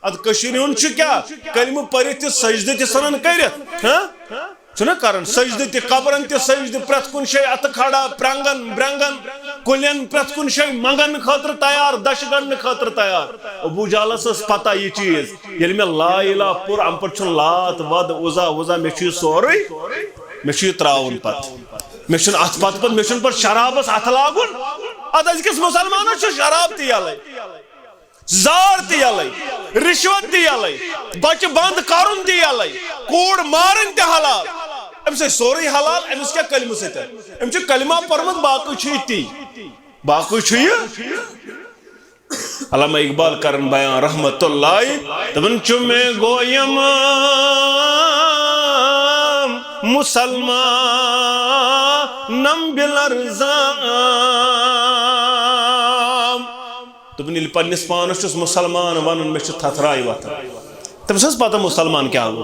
اد کشیر ہن چھ کیا کلمہ پرت تہ سجدہ تہ سنن کرت ہاں چھنا کرن سجدہ تہ قبرن تہ سجدہ پرت کن شے ات کھڑا پرنگن برنگن کلین پرت کن شے منگن خاطر تیار دش گن خاطر تیار ابو جالس اس پتہ یہ چیز یل میں لا الہ پور ام پر چھن لات ود وزا میں چھ سورے میں چھ تراون پت میں چھن ات پت میں چھن پر شرابس ات لاگن اد ازکس مسلمانس چھ شراب تہ یلے زار تہ یلے رشوت تہ یلے بچ بند کرن تہ یلے کوڑ مارن تہ حلال ام سے سوری حلال امس کیا کلمہ سیت ام چھ کلمہ پرمت باقی چھ تی باقی چھ علامہ اقبال کرن بیان رحمت اللہ دبن چھ میں گویم مسلمان نم بالارزام دبن یل پنس پانس چھس مسلمان ونن میں چھ تھترائی وتھان تم سس پتہ مسلمان کیا گو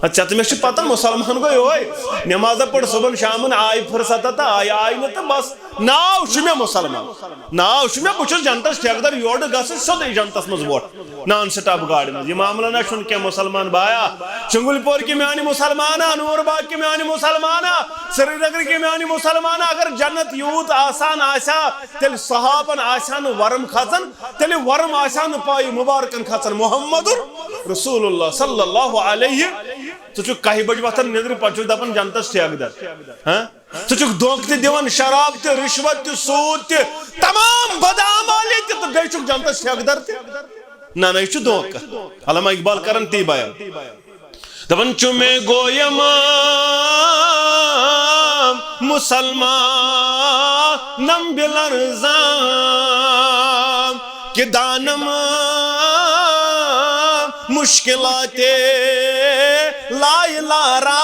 اچھا تمہیں چھ پتہ مسلمان گو ہوئے نماز پڑھ صبح شامن آئی فرصت تا آئی نہ بس ناو چھ میں مسلمان ناو چھ میں بچس جنتس ٹھیکدار یور گس سیدے جنتس مز ووٹ نان سٹاپ گاڑی مز یہ معاملہ نہ چھن کہ مسلمان بایا چنگل پور کی میانی مسلمانا نور باغ کی میانی مسلمانا سری نگر کی میانی مسلمانا اگر جنت یوت آسان آسا تیل صحابن آسان ورم کھچن تیل ورم آسان پائی مبارکن کھچن محمد رسول اللہ صلی اللہ علیہ تو چھ کہی بج وقتن نظر پچو دپن جنتس ٹھیکدار ہاں تو چھ دھوکہ تہ دیوان شراب تہ رشوت تہ سود تہ تمام بدعمالی تہ تو بیچ جنتس ٹھیکدار تہ نہ یہ چھ دھوکہ علامہ اقبال کرن تی بیان دپن چھ میں گویم مسلمان نم بالارزام کہ دانم مشکلات لا الہ را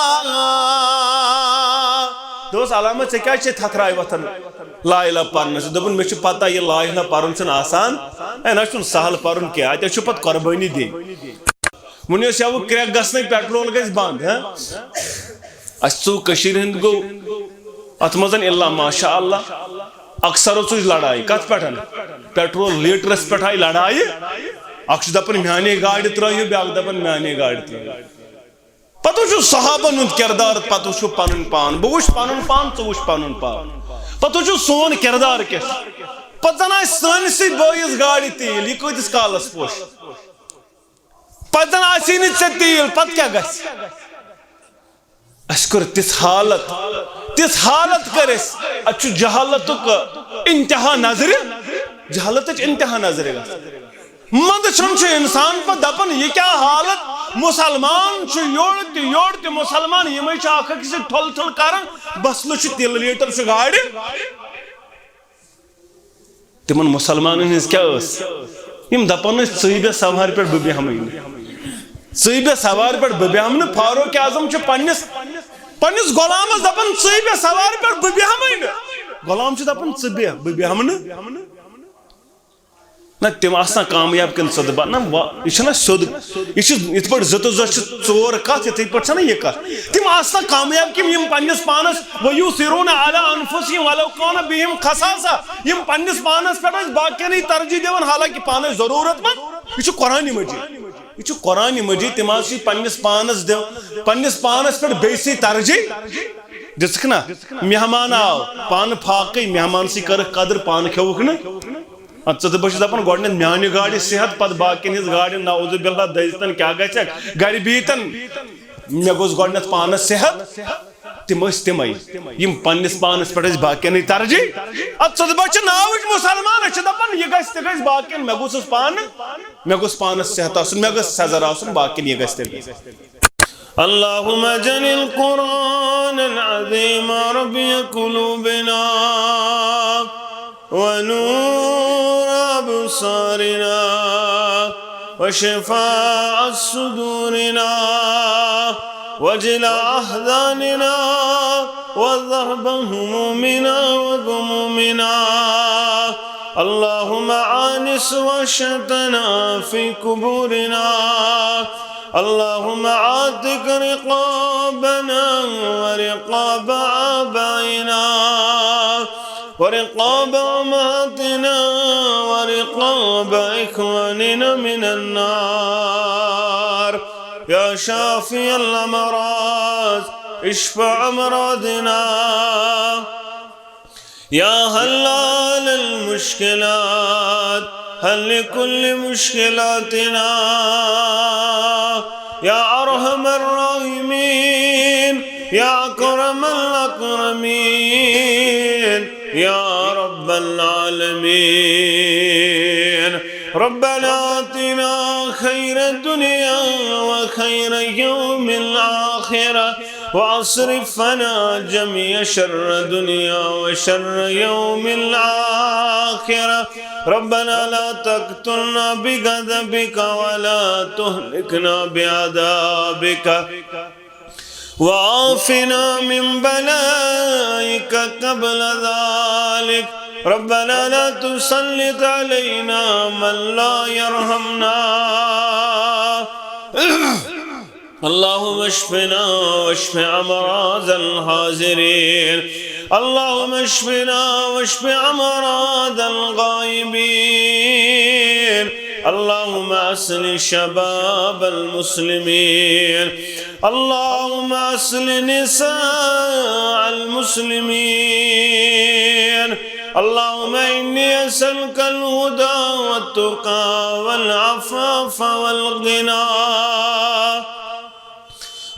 دوست علامت سے کیا چھے تھترائی وطن لا الہ پرن سے دبن میں چھو پتہ یہ لا الہ پرن چھن آسان اے نا چھن سہل پرن کیا ہے چھو پت قربانی دی منی اس یاو کریک گسنے پیٹرول گیس باند ہے اس چو کشیر ہند گو اتمزن اللہ ماشاءاللہ اکثر اس لڑائی کت پیٹھن پیٹرول لیٹرس پیٹھائی لڑائی اکش دپن میانی گاڑی ترائیو بیاک دپن میانی گاڑی ترائیو پتو چھو صحابن ہند کردار پتو چھو پنن پان بوش پنن پان ژوش پنن پان پتو چھو سون کردار کس پتن آس سانسی بٲیس گاڑی تیل یہ کتس کالس پوش پتن آسی نہ ژے تیل پت کیا گژھِ اس کر تس حالت کرس اچھو جہالتک انتہا نظر جہالتک انتہا نظر مند چھن انسان پہ دپن یہ کیا حالت مسلمان یور تہ مسلمان یہ اخ اکس ٹھل ٹھل کران بسل تیل لیٹر گاڑی تمن مسلمان ہز کیا یم دپان ژٕ بے سوار پہ بہ بیہمے ژٕ بے سوار پہ بہ بیہم فاروق اعظم پنس غلامس دپان ژٕ بے سوار پہ بہ بیہمے غلام دپان ژٕ بے بہ بیہم نہ تم آسان کامیاب کن صدبہ نا یہ سیود یہ پہ زت ژور کت اتھے پہ یہ کت تم آسان کامیاب کم یم پنس پانس ویؤثرون علی انفسہم ولو کان بہم خصاصہ یم پنس پانس پہ باقین ترجیح دیون حالانکہ پانس ضرورت مند یہ قرآن مجید یہ قرآن مجید تم پنس پانس پنس پانس پہ بیسی ترجیح دسک نا مہمان آو پان پھاقی مہمان سی کر قدر پان کھوک نا ژٕ بہٕ چھُس دپان گۄڈٕنیتھ میانہِ گاڑِ صحت پتہٕ باقین ہٕنٛز گاڑِ نعوذ باللہ دٔزتن کیٛاہ گژھٮ۪کھ گرِ بِہتن مےٚ گوٚژھ گۄڈٕنیتھ پانس صحت تم ٲسۍ تمے یم پننس پانس پٮ۪ٹھ ٲسۍ باقین ترجیح اد ژٕ بہٕ چھِ ناوٕچ مُسلمان أسۍ چھِ دپان یہِ گژھِ تہِ گژھِ باقین مےٚ گوٚژھُس پانہٕ مےٚ گوٚژھ پانس صحت آسُن مےٚ گٔژھ سزر آسُن باقین یہِ گژھِ تیٚلہِ اللهم اجعل القرآن العظيم ربيع قلوبنا ونور أبصارنا وشفاء صدورنا وجلاء أحزاننا وذهب همومنا وغمومنا اللهم آنس وحشتنا في قبورنا اللهم عاتق رقابنا ورقاب آبائنا ورقاب أمهاتنا ورقاب إخواننا من النار يا شافي الأمراض اشفع أمراضنا، يا حلال المشكلات حل لكل مشكلاتنا، يا أرحم الراحمين يا أكرم الأكرمين يا رب العالمين. ربنا آتنا خير الدنيا وخير يوم الآخرة واصرف عنا جميع شر الدنيا وشر يوم الآخرة. ربنا لا تقتلنا بغضبك ولا تهلكنا بعذابك وعافنا من بلائك قبل ذلك. ربنا لا تسلط علينا من لا يرحمنا. اللهم اشفنا واشف امراض الحاضرين، اللهم اشفنا واشف امراض الغائبين. اللهم اصلح شباب المسلمين، اللهم اصلح نساء المسلمين. اللهم إني أسألك الهدى والتقى والعفاف والغنى.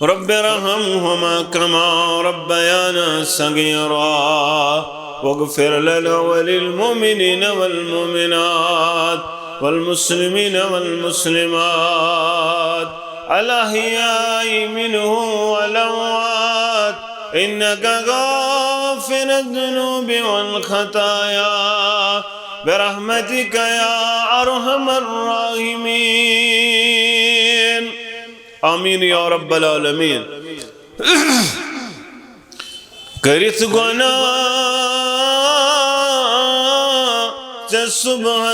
رب ارحمهما كما ربيانا صغيرا، واغفر لنا وللمؤمنين والمؤمنات والمسلمين والمسلمات الأحياء منهم والأموات، إنك غافر الذنوب والخطايا برحمتك يا أرحم الراحمين. آمین یا رب العالمین. کرت گناہ چه صبح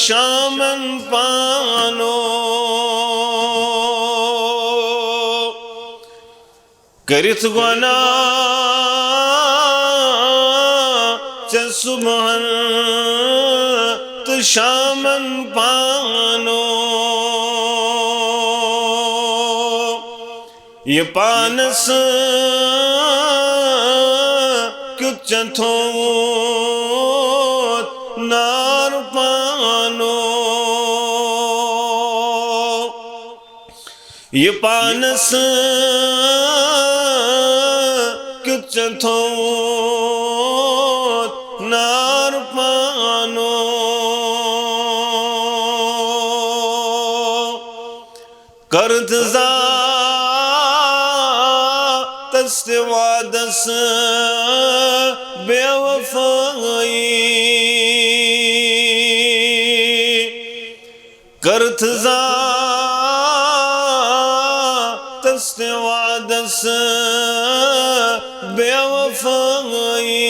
شامن پانو، کرت گناہ چه صبح شامن پانو، یہ پانس کچھ تھوت نار پانو، یہ پانس کچھ تھوت نار پانو، کرد استوادس بے وفائی، کرت ذات استوادس بے وفائی،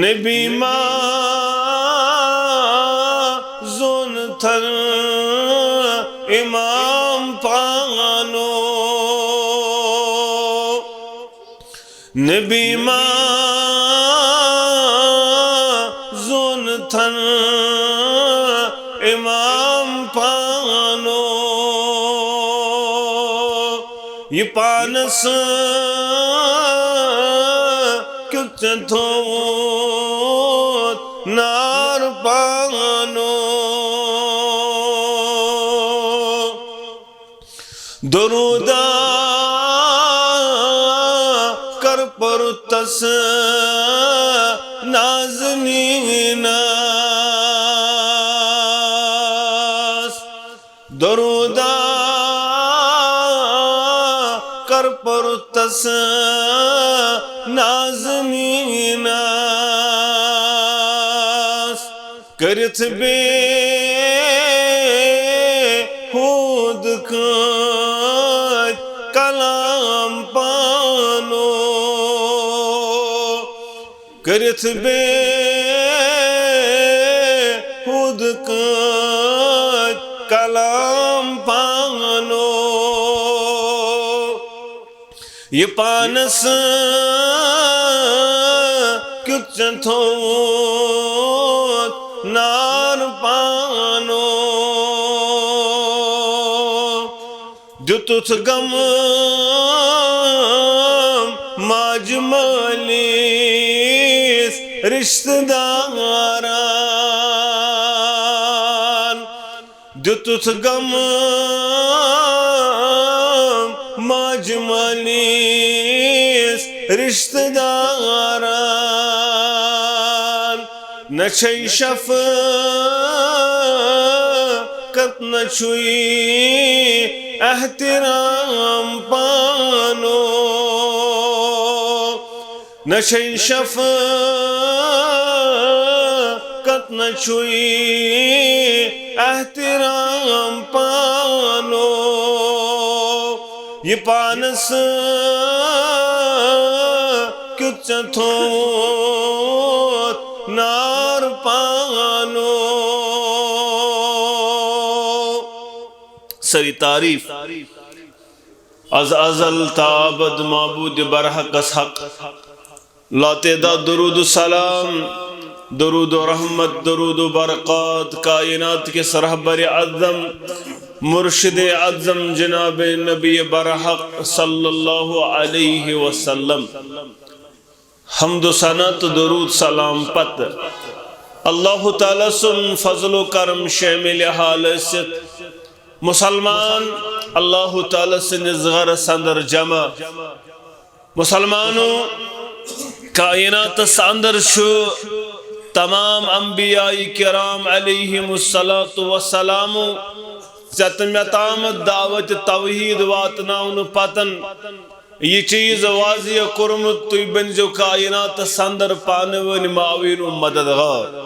نبی ماں زون تھر امام پانو، نبی ماں زون تھن امام پانو، یہ پانس کچھ تھوت نار پانو، درودہ کر پرتس نازنین، درودہ کر پرتس نازنین، کرت بے خود کلام پانو، کرت بے خود کلام پانو، یہ پانس کچھ تھوت نار پانو دتت غم ماج مالیس رشتہ داران دتت غم ماج مالیس رشتہ داران نچھئی شفقت نچھوئی احترام پانو نچھئی شفقت نچھوئی احترام پانو یہ پانس کچھ تھوت نار پانو سری تعریف از ازل تابد معبود برحق اس حق لا تعداد درود و سلام درود و رحمت درود و برکات کائنات کے سرحبر اعظم مرشد اعظم جناب نبی برحق صلی اللہ علیہ وسلم حمد و ثناء درود سلام پت اللہ تعالی سن فضل و کرم شامل حال ست مسلمان اللہ تعالی سن غر سندر جمع مسلمانوں کائنات سندر شو تمام انبیاء کرام علیہم السلام چتمتام دعوت توحید واتناون پتن یہ چیز واضح کرمت توی بنجو کائنات سندر پانون معاون و مددگار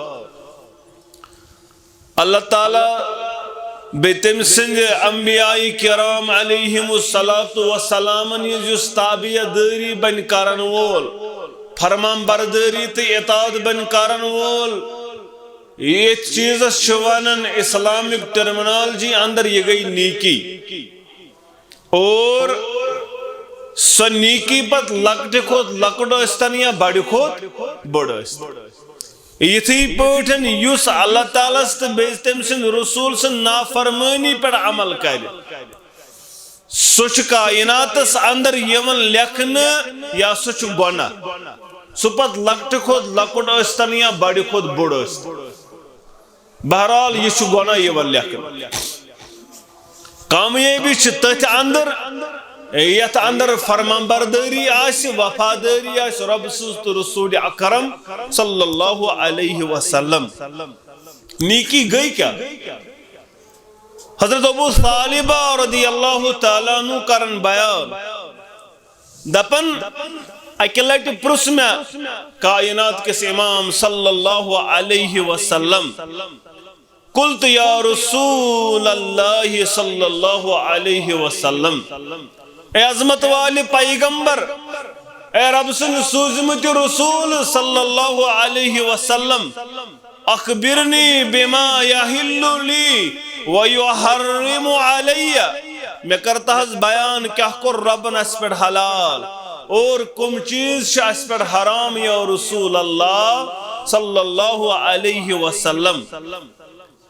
اللہ تعالی بیتم سنگ انبیاء کرام علیہم السلام جس تابعہ داری بن کرن وول فرمان برداری تی اطاعت بن کرن وول یہ چیز شوانن اسلامک ٹرمنالوجی اندر یہ گئی نیکی اور سو نیکی پت لکٹ کھوت لکڑ استن یا بڑی کھوت بڑ استن یتھی پوٹھن یوس اللہ تعالیٰ ست بیزتم سن رسول سن نافرمانی پر عمل کر سوچ کائناتس اندر یمن لکھن یا سوچ گونا سپت لکٹ کھوت لکڑ استن یا بڑی کھوت بڑ استن بہرحال یہ چھ گونا یمن لکھن کامیابی چھ تت اندر یت اندر فرمان برداری آس وفاداری آس رب سوز تو رسول اکرم صلی اللہ علیہ وسلم نیکی گئی کیا حضرت ابو طالبہ رضی اللہ تعالیٰ عنہ کرن بیان دپن اکلٹ پرسم کائنات کس امام صلی اللہ علیہ وسلم قلت یا رسول اللہ صلی اللہ علیہ وسلم اے عظمت والے پیغمبر اے رب سن سوزمت رسول صلی اللہ علیہ وسلم اخبرنی بما یحل لی ویحرم علی میں کرتا ہز بیان کیا کر رب اس پر حلال اور کم چیز اس پر حرام یا رسول اللہ صلی اللہ علیہ وسلم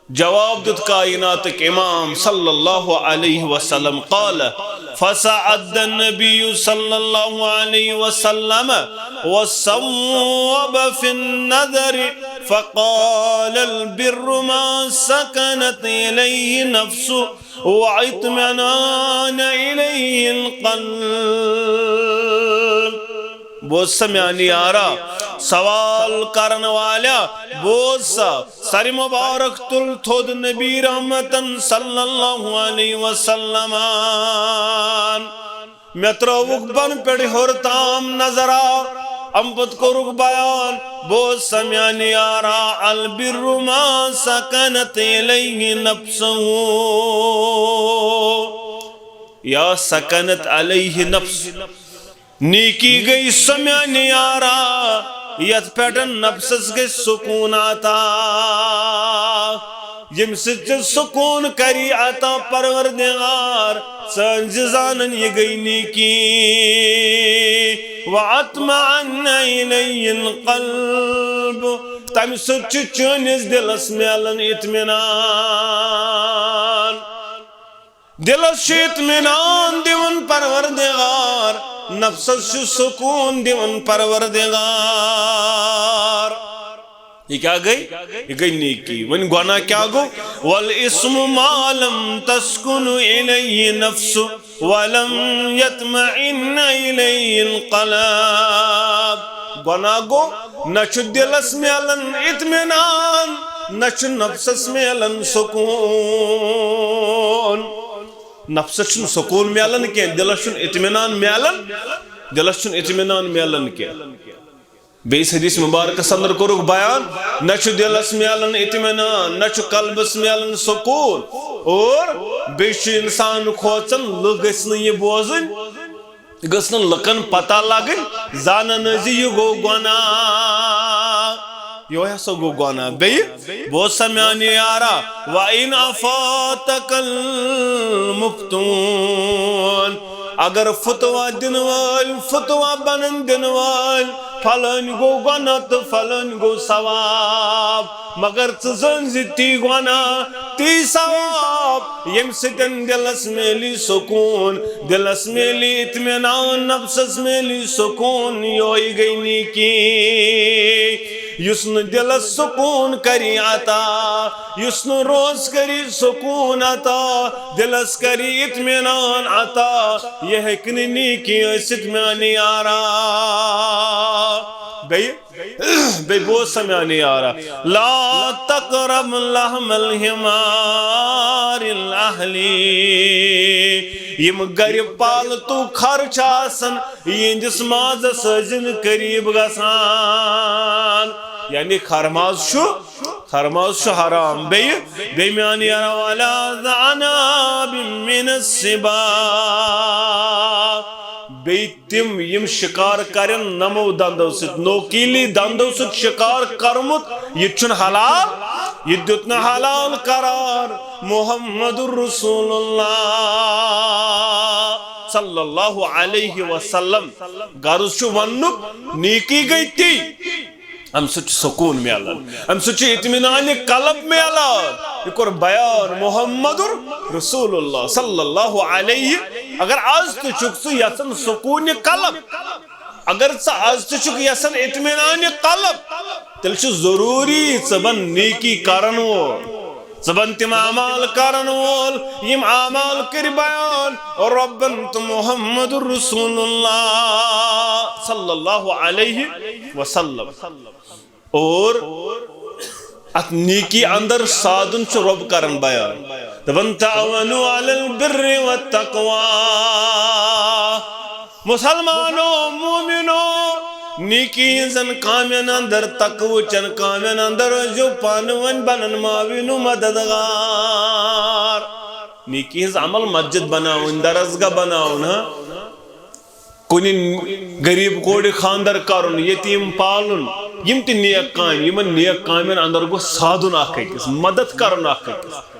جواب دت کائنات کے امام صلی اللہ علیہ وسلم قال فسعد النبی صلی اللہ علیہ وسلم وصوب في النظر فقال البر ما سكنت إليه نفس واطمئنان إليه القلب بہت سمعنی آرا سوال کرن والا بہت سا سر مبارک تل تھود نبی رحمتن صلی اللہ علیہ وسلم میں تروک بن پیڑ ہورتام نظرہ امپت کو رک بیان بہت سمعنی آرا البر ما سکنت الیہ نفسه یا سکنت علیہ نفس نیکی گئی سمعنی آرا یت پیٹن نفسس گئی سکون آتا یم سچ سکون کری آتا پروردگار سنجزانن یہ گئی نیکی وَعَطْمَعَنَّ إِلَيْهِ الْقَلْبُ تم سچ چونس دلس میلن اطمینان دلس اطمینان دیون پروردگار نفسس سکون دیون پروردگار یہ کیا گئی یہ گئی نیکی ون گناہ کیا گو والاسم ما لم تسکن الیہ نفس ولم یطمئن الیہ القلب گناہ گو نچ دلس میلن اطمینان نچ نفسس میلن سکون نفسس سکون میلن کی دلس اطمینان میلن دلس اطمینان میلن کی بیس حدیث مبارکس اندر کرک بیان نچ دلس میلن اطمینان نچ قلبس میلن سکون اور بیش انسان کھوچن لوگ گھن یہ بوزن گھن لکن پتہ لگن زانن زِ یہ گو گناہ یہ ہسا گو گناہ بیٚیہِ بوز سا میانہِ یارا وَإِنْ أَفَاتَكَ الْمُفْتُونَ اگر فتوہ دن وال فتوہ بنن دن وال فلن گو گناہ تو فلن گو ثواب مگر ژن زِ تی گناہ تی ثواب یم سۭتۍ دلس میلی سکون دلس میلی اطمینان نفسس میلی سکون یوہی گئی نیکی یس نہ دلس سکون کری عطا یس نہ روز کری سکون عطا دلس کری اطمینان عطا یہ ہیکن نیکی ٲسِتھ میانہِ یارا بیٚیہِ بوز سا میانہِ یارا لا تقرب لحم الحمار الاہلی یم گر پالتو خرچ آسن یہندس مازس ٲسِن قریب گژھان یعنی خرماز چھُ حرام بیٚیہِ میانہِ یارا ولا ذعناب من السباع بیٚیہِ تِم یم شکار کرن نمو دندو سۭتۍ نوکیلی دندو سۭتۍ شکار کرمُت یہ چھُنہٕ حلال یہ دیُت نہٕ حلال قرار محمد رسول اللہ صلی اللہ علیہ وسلم غرض چھُ وننُک نیکی گئی تی ام سچ سکون میلان ام سچ اطمینان قلب میلان یہ کور بیان محمد رسول اللہ صلی اللہ علیہ اگر آز تو چک سو یسن سکون قلب اگر آز تو چک یسن اطمینان قلب تیل چھ ضروری زبان نیکی کرن وول زبان تم اعمال کرن وول یم اعمال کر بیان ربن تو محمد رسول اللہ صلی اللہ علیہ وسلم اور ات نیکی اندر سادن چھ رب کرن بیان دبن تعاونوا علی البر والتقوی مسلمانوں مومنوں نیکی زن کامین اندر تقوی چن کامین اندر جو پانون بنن معاون مددگار نیکی عمل مسجد بناون درسگاہ بناون کنی غریب کوڑی خاندر کرن یتیم پالن یم تی نیک کام یمن نیک کامین اندر گو سادن اکھ أکِس مدد کرن اکھ أکِس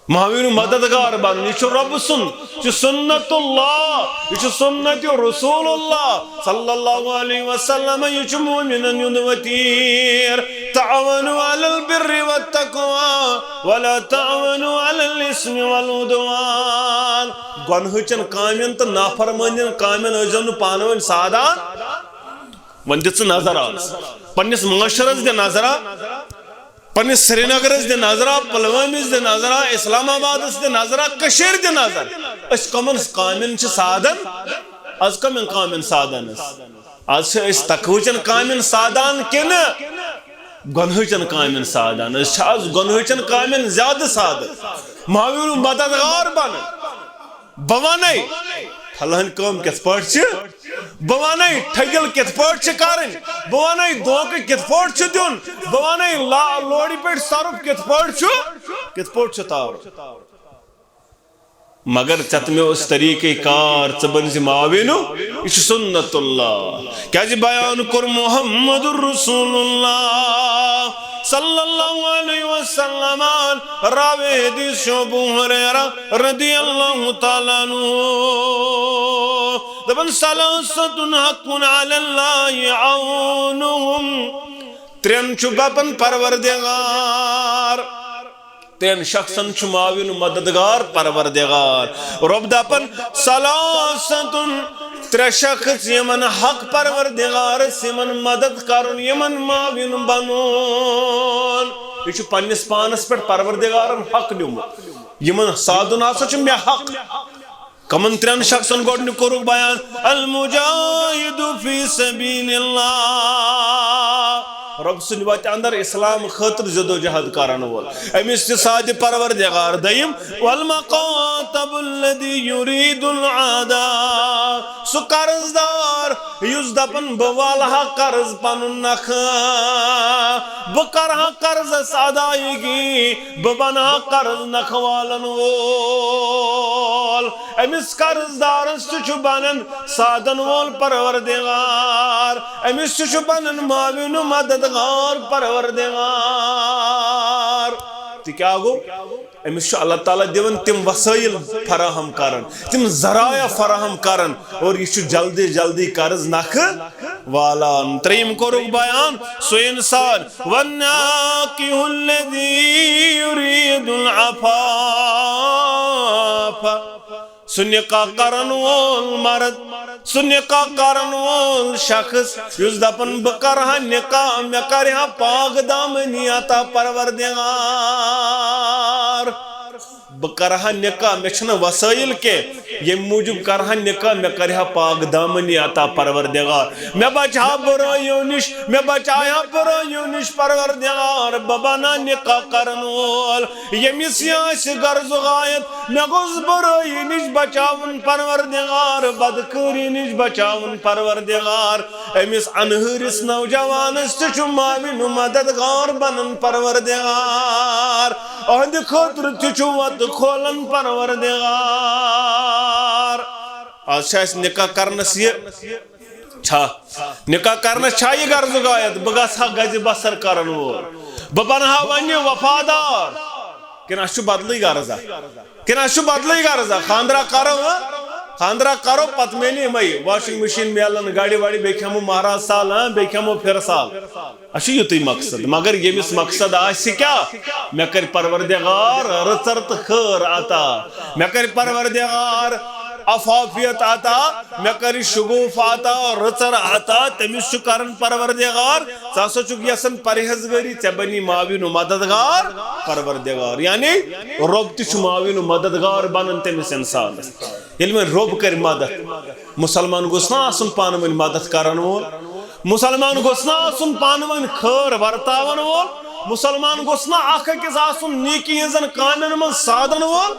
معاون مددگار بن یہ رب سن یہ سنت اللہ یہ سنت رسول اللہ صلی اللہ علیہ وسلم یہ مومنن وتیر تعاونوا علی البر والتقوی ولا تعاونوا علی الاثم والعدوان گنہچن کامین تو نافرمانین کامین ٲسۍزیو نہٕ پانہٕ سادان وۄنۍ دِژ نظر آز پننس معاشرس دِ نظرہ پنس سری نگرس دِ نظرہ پلوامس دِ نظرہ اسلام آبادس دِ نظرہ کشیر دِ نظر اس کمن کامین چھ سادن از کمن کامین سادن از اس تقویچن کامین سادان کن گنہچن کامین سادان اس از گنہچن کامین زیادہ سادن معاون مددگار بن بوانے فلان کام کت پٲٹھۍ چھِ بہٕ وَنَے ٹھٔگِل کِتھ پٲٹھۍ چھِ کَرٕنۍ بہٕ وَنَے دھوکہٕ کِتھ پٲٹھۍ چھُ دیُن بہٕ وَنَے لورِ پٮ۪ٹھ سرُف کِتھ پٲٹھۍ چھُ تارُن مگر ژےٚ مےٚ اوس طریٖقے کار ژٕ بن زِ معاوِنو یہِ چھُ سُنت اللہ کیٛازِ بیان کوٚر محمد رسول اللہ صلی اللہ علیہ وسلم راوی حدیث ابو ہریرہ رضی اللہ تعالیٰ عنہ دبن ثلاثة حق على الله عونهم ترین چھ بپن پروردگار تین شخصن چھ معاون مددگار پروردگار رب دپن ثلاثتن ترے شخص یمن حق پروردگار یمن مدد کرن یمن معاون بنون یہ چھ پنس پانس پہ پروردگارن حق نیومت یمن سادن ہسا چھ مے حق کمن ترین شخصن گوڈنی کورک بیان المجاہد فی سبیل اللہ رب سن وت اندر اسلام خاطر جدو جہد کرن وول امس تہ ساد پروردگار دیم والمقاتب الذي يريد العداء سو قرضدار یس دپن بوالہ قرض پنن نخ بکرہ قرض ادائیگی ببنہ قرض نخ والن وول امس قرضدارس تہ بنن سادن وول پروردگار امس تہ بنن معاون مددگار پروردگار تو کیا گو امس اللہ تعالیٰ دیون تم وسائل فراہم کرن تم ذرائع فراہم کرن اور یہ جلدی جلدی قرض نخ والان تریم کورک بیان سو انسان والناکح الذی یرید العفاف سو نکاح کرن وول مرد سو نکاح کرن وول شخص یس دپن بکرہ نکاح میں کرہ پاک دامنی عطا پروردگار بکرہ نکاح میں چھن وسائل کے یہ موجب کرہ نکاح میں کرہ پاک دامنی عطا پروردگار میں بچا برائیوں نش میں بچایا برائیوں نش پروردگار ببانا نکاح کرن وول یمس یاس غرض غایت میں گوز برائی نش بچاون پروردگار بدکاری نش بچاون پروردگار امس انہرس نوجوانس تہ معاون مددگار بنن پروردگار اہد خاطر تہ وت کھولن پروردگار آج اس نکاح کرنس یہ چھا نکاح کرنس چھا یہ غرض غایت بگسا گز بسر کرن وول ببنہا ون وفادار کن اس بدلے غرضا کن اس بدلے غرضا خاندرہ کرو پت میلی مئی واشنگ مشین میلن گاڑی واڑی بے کھمو مہراز سال بے کھمو پھر سال اچھی یوتی مقصد مگر یمس مقصد آسی کیا میں کر پروردگار رچرت خیر عطا میں کر پروردگار عفافیت عطا میں کر شگوف عطا رچر عطا تمس کرن پروردگار ساسو چک یسن پرہیزگاری ژے بنی معاون مددگار پروردگار یعنی رب تہ معاون مددگار بنن تمس انسان یل میں رب کر مدد مسلمان گوس نا آسن پان ون مدد کرن وول مسلمان گوس نا آسن پان ون خیر ورتاون وول مسلمان گوس نا اخ أکِس آسن نیکی ہنزن کامین من سادن وول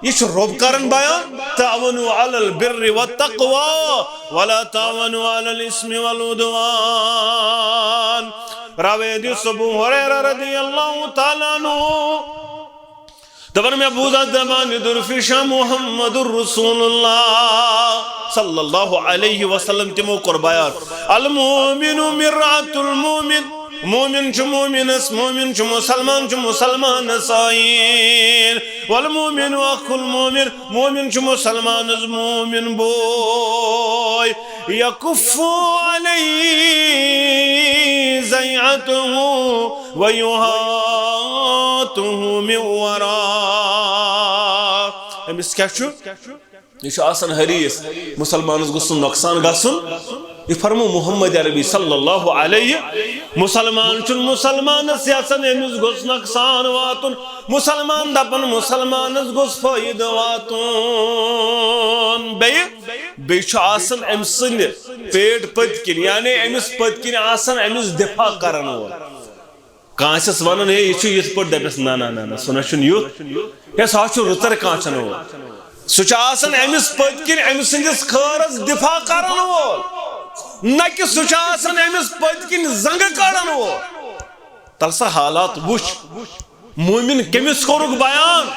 یہ رب کرن بیان تعاونوا علی البر والتقوى ولا تعاونوا علی الاسم والعدوان راوی ابو ہریرہ رضی اللہ تعالیٰ عنہ دبر میں ابو ذر دمان درفش محمد الرسول اللہ صلی اللہ علیہ وسلم تمو قربایات المومن مرعۃ المومن مومن چھ مومنس مومن چھ مسلمان سائین والمومن اخ المومن مومن چھ مسلمان مومن بوy یکف علی زیعته ویہاته من وراء امس کیا چھو یہ آسان حریص مسلمانس گسن نقصان گسن یہ فرمو محمد عربی صلی اللہ علیہ مسلمان چن مسلمان سیاسن امس گس نقصان واتن مسلمان دپن مسلمانس گس فائد واتن بیچ آسان امس سن پیٹ پتکن یعنی امس پتکن آسان امس دفاع کرن وول کانسس ونن ہے یہ یت پٹ دپس نا نا نا سنا چھ یوت یہ سا چھ رتر کانچن وول سچ آسان امس پتکن امس سندس خیرس دفاع کرن وول نہ کہ سچ آسان امس پتکن زنگ کڑن وول تلسا حالات وچ مومن کمس کورک بیان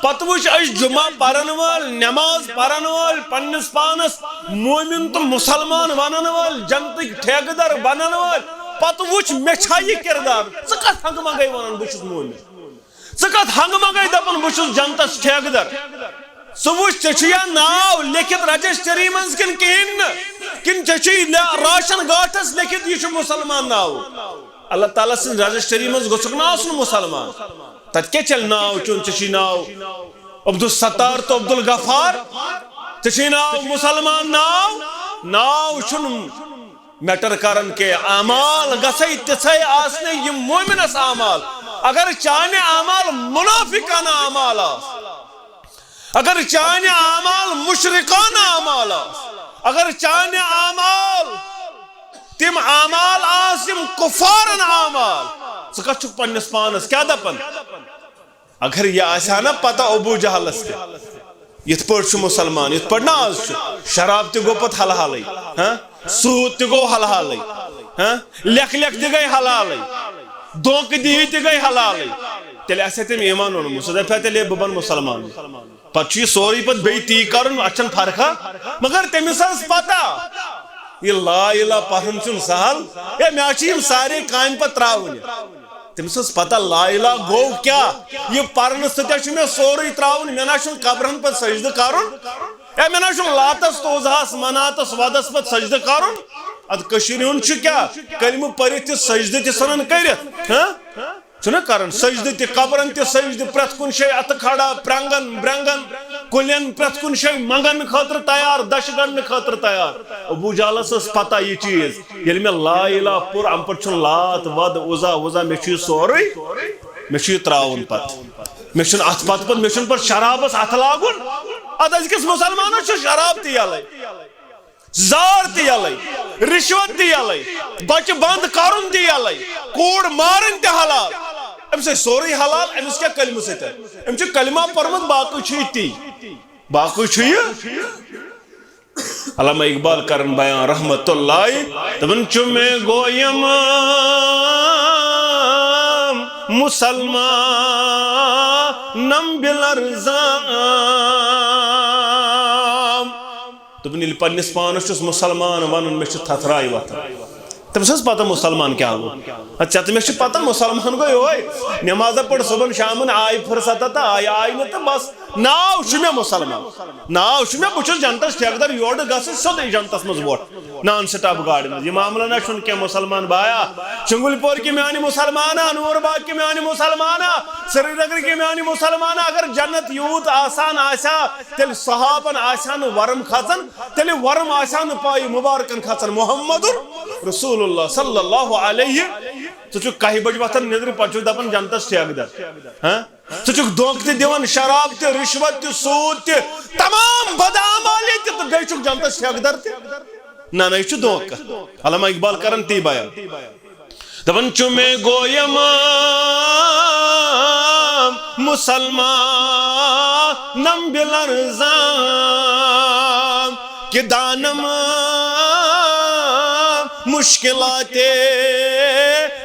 پتہ وچ اس جمعہ پرن وول نماز پرن وول پنس پانس مومن تو مسلمان ونن وول جنتک ٹھیکدار بنن وول پتہ وچ مے چھا یہ کردار ژٕ کتھ ہنگ منگے ونن بہ چھُس مومن ژٕ کتھ ہنگ منگے دپن بہ چھُس جنتس ٹھیکدار سو وچ ژےٚ ناو لیکھت رجسٹری منٛز کن راشن گاٹس لیکھت یہ مسلمان ناو اللہ تعالیٰ سن رجسٹری مز گوسک نا آسن مسلمان تت کیا چل ناو چون چشی ناو عبدالستار تو عبدالغفار چشی ناو مسلمان ناو چون میٹر کرن کے اعمال گسائی تسائی آسنے یہ مومنس اعمال اگر چاہنے اعمال منافقانہ اعمال اگر چاہنے اعمال مشرکانہ اعمال اگر چاہنے اعمال تم اعمال آسم کفارن اعمال سکا چھک پنس پانس کیا دپن اگر یہ آسانا پتہ ابو جہلس تے یت پڑھ مسلمان یت پڑھ نا آز شراب تے گو پت حلالی سود تے گو حلالی لکھ تے گئی حلالی دونک دی تے گئی حلالی تیلے ایسے تیم ایمان ہونا مسلمان پہ تیلے ببن مسلمان پچھی سوری پت بیتی کرن اچھن فرقہ مگر تیمیساز پتا یہ لا الہ پہن چن سہل یہ میاچیم سارے قائم پر تراؤنی تیمیساز پتا لا الہ گو کیا یہ پرن ستیش میں سوری تراؤنی میں ناشن قبرن پر سجد کرن میں ناشن لاتس توزہاس مناتس ودس پر سجد کرن اد کشیرون چھ کیا کلمہ پریت سجد تی سنن کریت چھنا کرن سجد تی قبرن تی سجد پرت کن شے ات کھڑا پرنگن برنگن کلین پرت کن شے منگن خاطر تیار دشگن خاطر تیار ابو جالس اس پتہ یہ چیز یل میں لا الہ پور ام پر چھن لات ود وزا میں چھ سوری میں چھ تراون پت میں چھن ات پت میں چھن پر شرابس ات لاگن اد از کس مسلمانو چھ شراب تی یلے زار تی یلے رشوت تی یلے بچ بند کرن تی یلے کوڑ مارن تی حلال ام سے سوری حلال ام اس کیا کلمہ سے تے ام چھ کلمہ پرمت باقی چھئی تی باقی چھئی علامہ اقبال کرن بیان رحمت اللہ تبن چمے گویم مسلمان نم بالارزام تبن یل پنس پانس چھس مسلمان ونن میں چھ تھترائی وتھا تمس پتہ مسلمان کیا گو اچھا تمس پتہ مسلمان گو یہ نماز پڑھ صبح شامن آئی فرصت تا آئی نہ تو بس ناو چھ میں مسلمان ناو چھ میں بچس جنتس ٹھیکدار یور گس سود جنتس مز ووٹ نان سٹاپ گاڑی مز یہ معاملہ نہ چھن کہ مسلمان بایا چنگل پور کی میانی مسلمانہ نور باغ کی میانی مسلمانہ سری نگر کی میانی مسلمانہ اگر جنت یوت آسان آسا تیل صحابن آسان ورم کھسن تیل ورم آسان پائی مبارکن کھسن محمد رسول اللہ صلی اللہ علیہ تو چھ کہی بج وقتن نظر پچو دپن جنتس ٹھیکدار تو چھ دھوکہ تے دیوان شراب تے رشوت تے سود تے تمام بدعمالی تے تو بیچ جنتس ٹھیکدار تے نہ یہ چھ دھوکہ علامہ اقبال کرن تی بیان دپن چمے گویم مسلمان نم بالارزام کہ دانم مشکلات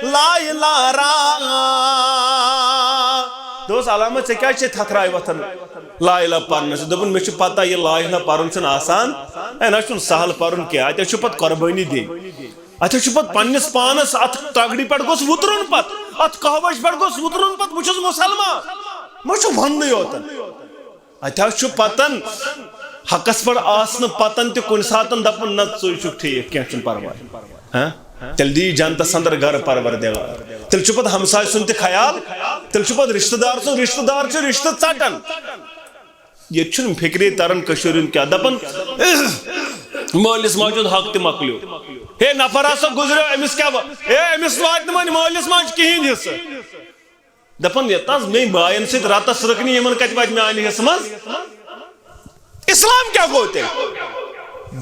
لا الہ را دوست علامت سے کیا چھے تھترائی وطن لا الہ پرن سے دبن میں چھو پتہ یہ لا الہ پرن سے آسان اے نا چھو سہل پرن کیا آتے چھو پت قربانی دی آتے چھو پت پنس پانس ات تاگڑی پڑ گوس وطرن پت ات کہوش پڑ گوس وطرن پت مجھوز مسلمان مجھو بھننی ہوتا آتے چھو پتن حقس پر آسن پتن تے کن ساتن دپن نت سوئی چھو ٹھیک کیا چھن پروائی تل دی جانتا سندر گھر پرور دیوار تل چپت ہمسائے سنتے خیال تل چپت رشتہ دار چھو رشتہ چاٹن یہ چھن فکری ترن کشورین کیا دپن مالس ماجود حق تی مکلیو ہے نفر آسو گزریو امس کیا امس وات نمانی مالس ماج کہین حصہ دپن یہ تاز میں بائن سے راتس رکنی یمن کت بات میں آنی حصہ مز اسلام کیا گوتے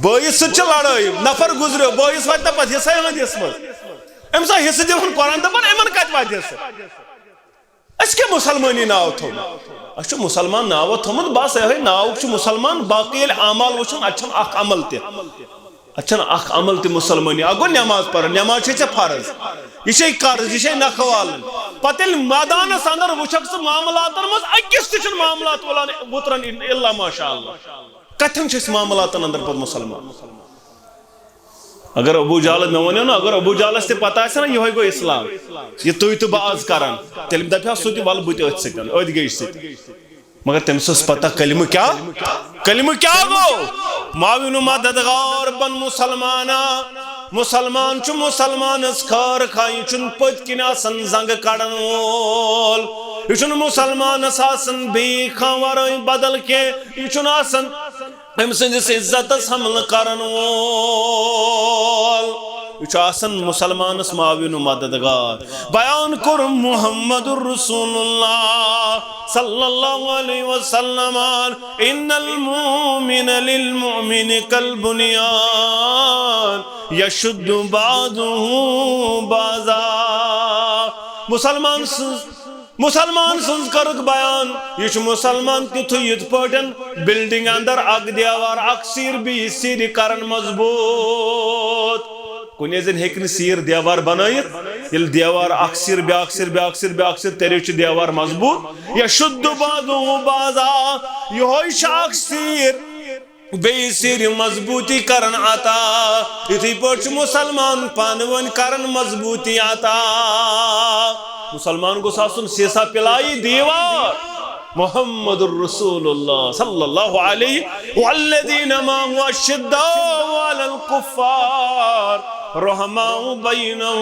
بائیس سچ لڑائی نفر گزریو بائیس وات پت حصہ یمن حصہ مز امسا حصہ دیون قرآن دپن امن کت بات حصہ اس کے مسلمانی ناو تھوم اچھا مسلمان ناو تھومت باس ہے ناو چھ مسلمان باقی اعمال وچھن اچھن اخ عمل تے اچھن اخ عمل تے مسلمانی اگو نماز پر نماز چھے فرض یہ چھے قرض یہ چھے نخوال پتل میدان اندر وچھک سے معاملات مز اکس تچن معاملات وطرن الا ماشاءاللہ کتن چھے معاملات اندر پر مسلمان اگر ابو جالت میں ونیو نا اگر ابو جالت سے پتا ہے نا یہ ہوئی گو اسلام یہ توی تو باز کران تیلیم دفعہ سوٹی والا بوتی ات سکن اوید گیش سکن مگر تم سوس پتا کلمہ کیا گو معاون مددگار بن مسلمانا مسلمان چھ مسلمانس خار کھائی چن پت کن آسن زنگ کڑن وول یہ چھ مسلمانس آسن بی کھان ورائے بدل کے یہ چھ آسن ام سندس عزتس حمل کرن وول یہ آسن مسلمانس معاون و مددگار بیان کر محمد الرسول اللہ صلی اللہ علیہ وسلم ان المؤمن للمؤمن کالبنیان یشد بعضه بعضا مسلمان سنز کرک بیان یہ مسلمان تیتھو یت پٹن بلڈنگ اندر اگ دیوار اک سیر بھی سیر کرن مضبوط کنے زن ہیکن سیر دیوار بنائیت یل دیوار اک سیر بیاک سیر بیاک سیر بیاک سیر تیرے چھ دیوار مضبوط یا شد بعضو بعضا یہ ہوئی شاک سیر بے سیر مضبوطی کرن آتا اتی پوچھ مسلمان پانون کرن مضبوطی آتا مسلمان کو ساسن سیسا پلائی دیوار محمد الرسول اللہ صلی اللہ علیہ والذین ما هو الشداء على الكفار رحماء بینہم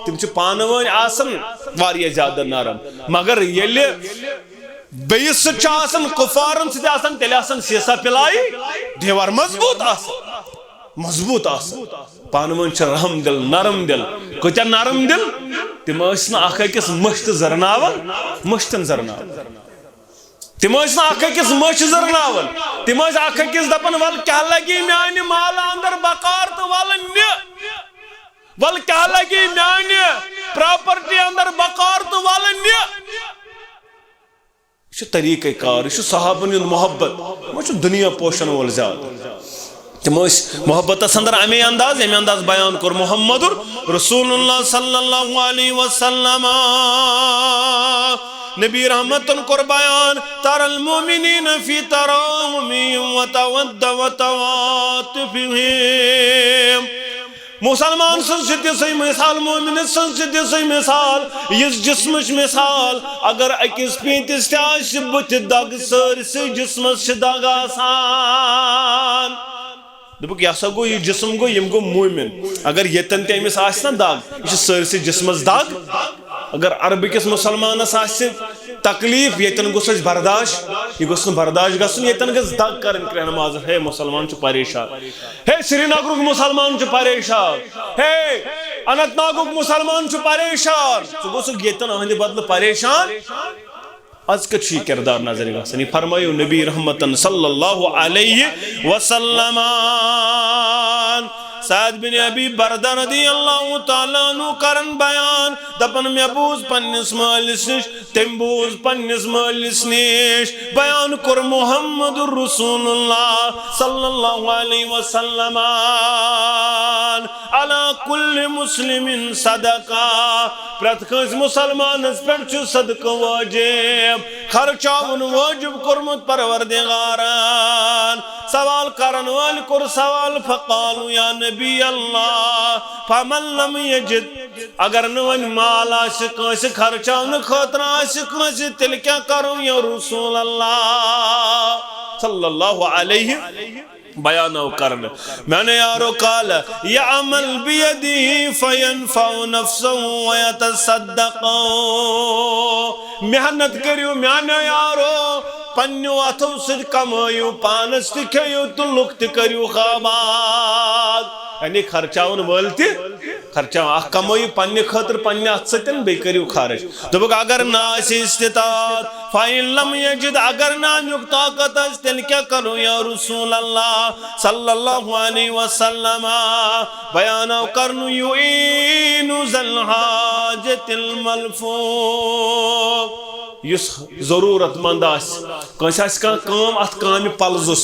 تم چھ پانوان آسن واریا زیادہ نرم مگر یلی بیس چاسن کفارن سے آسن تیلے آسن سیسا پلائی دیوار مضبوط آسن پانوان چھ رحم دل نرم دل کتیا نرم دل تم ٲسۍ نہٕ اکھ أکِس مٔشتہٕ زرناوان مٔشتن زرناوان تم ٲسۍ نہٕ اکھ أکِس مٔچھ زرناوان تم ٲسۍ اکھ أکِس دپان ول کیاہ لگی میانہِ مالہٕ اندر بکار تہٕ ول نہِ ول کیاہ لگی میانہِ پراپرٹی اندر بکار تہٕ ول نہِ یہ چھُ طریقہ کار یہ چھُ صحابن ہُنٛد محبت ما چھُ دنیا پوشن وول زیادٕ تم محبت اندر امی انداز بیان کر محمد رسول اللہ صلی اللہ علیہ وسلم نبی رحمت کر بیان تر المؤمنین فی تراہمہم وتود وتواتفہم مسلمان سن سی مثال مومن سن سی مثال اس جسمش مثال اگر اکس پینتس تاش بت دگ سرسی جسمس دگ آسان دپک یہ سا گو یہ جسم گو یم گو مومن اگر یتن تے امس آسنا دگ یہ سرسی جسمس دگ اگر عربکس مسلمانس آس تکلیف یتن گوس برداشت یہ گوس برداشت گھن یتن گھس دگ کرن کرے نماز ہے مسلمان چھ پریشان ہے سری نگرک مسلمان چھ پریشان ہے اننت ناگک مسلمان چھ پریشان ثہ گوس یتن اہند بدل پریشان از کچھ کردار نظر گھن فرمایو نبی رحمتن صلی اللہ علیہ وسلم سعد بن ابی بردہ رضی اللہ تعالیٰ عنہ کرن بیان دپن میں بوز پنس مالس نش تم بوز پنس مالس نش بیان کر محمد الرسول اللہ صلی اللہ علیہ وسلم علی کل مسلم صدقہ پرت کنس مسلمانس پہ صدقہ واجب خرچاون واجب کرمت پروردگاران سوال کرن وال کر سوال فقالو یا نبی اللہ فمن لم یجد اگر نون مال آس کنس خرچاون خاطر آس کنس تیل کیا کرو یا رسول اللہ صلی اللہ علیہ بیانو کرن میں نے یارو قال یعمل بیدی فینفع نفسه ویتصدق محنت کریو میں نے یارو پنیو اتھو سد کمائیو پانس تکھیو تو لکت کریو خوابات یعنی خرچاون ولتی خرچاون اخ کمائیو پنی خطر پنی ات ستن بے کریو خارج دبک اگر ناس استطاعت فائن لم یجد اگر نانیک طاقت استن کیا کرو یا رسول اللہ صلی اللہ علیہ وسلم بیانو کرنو یعینو ذل حاجت الملفوق یس ضرورت مند آس کنس آس کام ات کام پلزس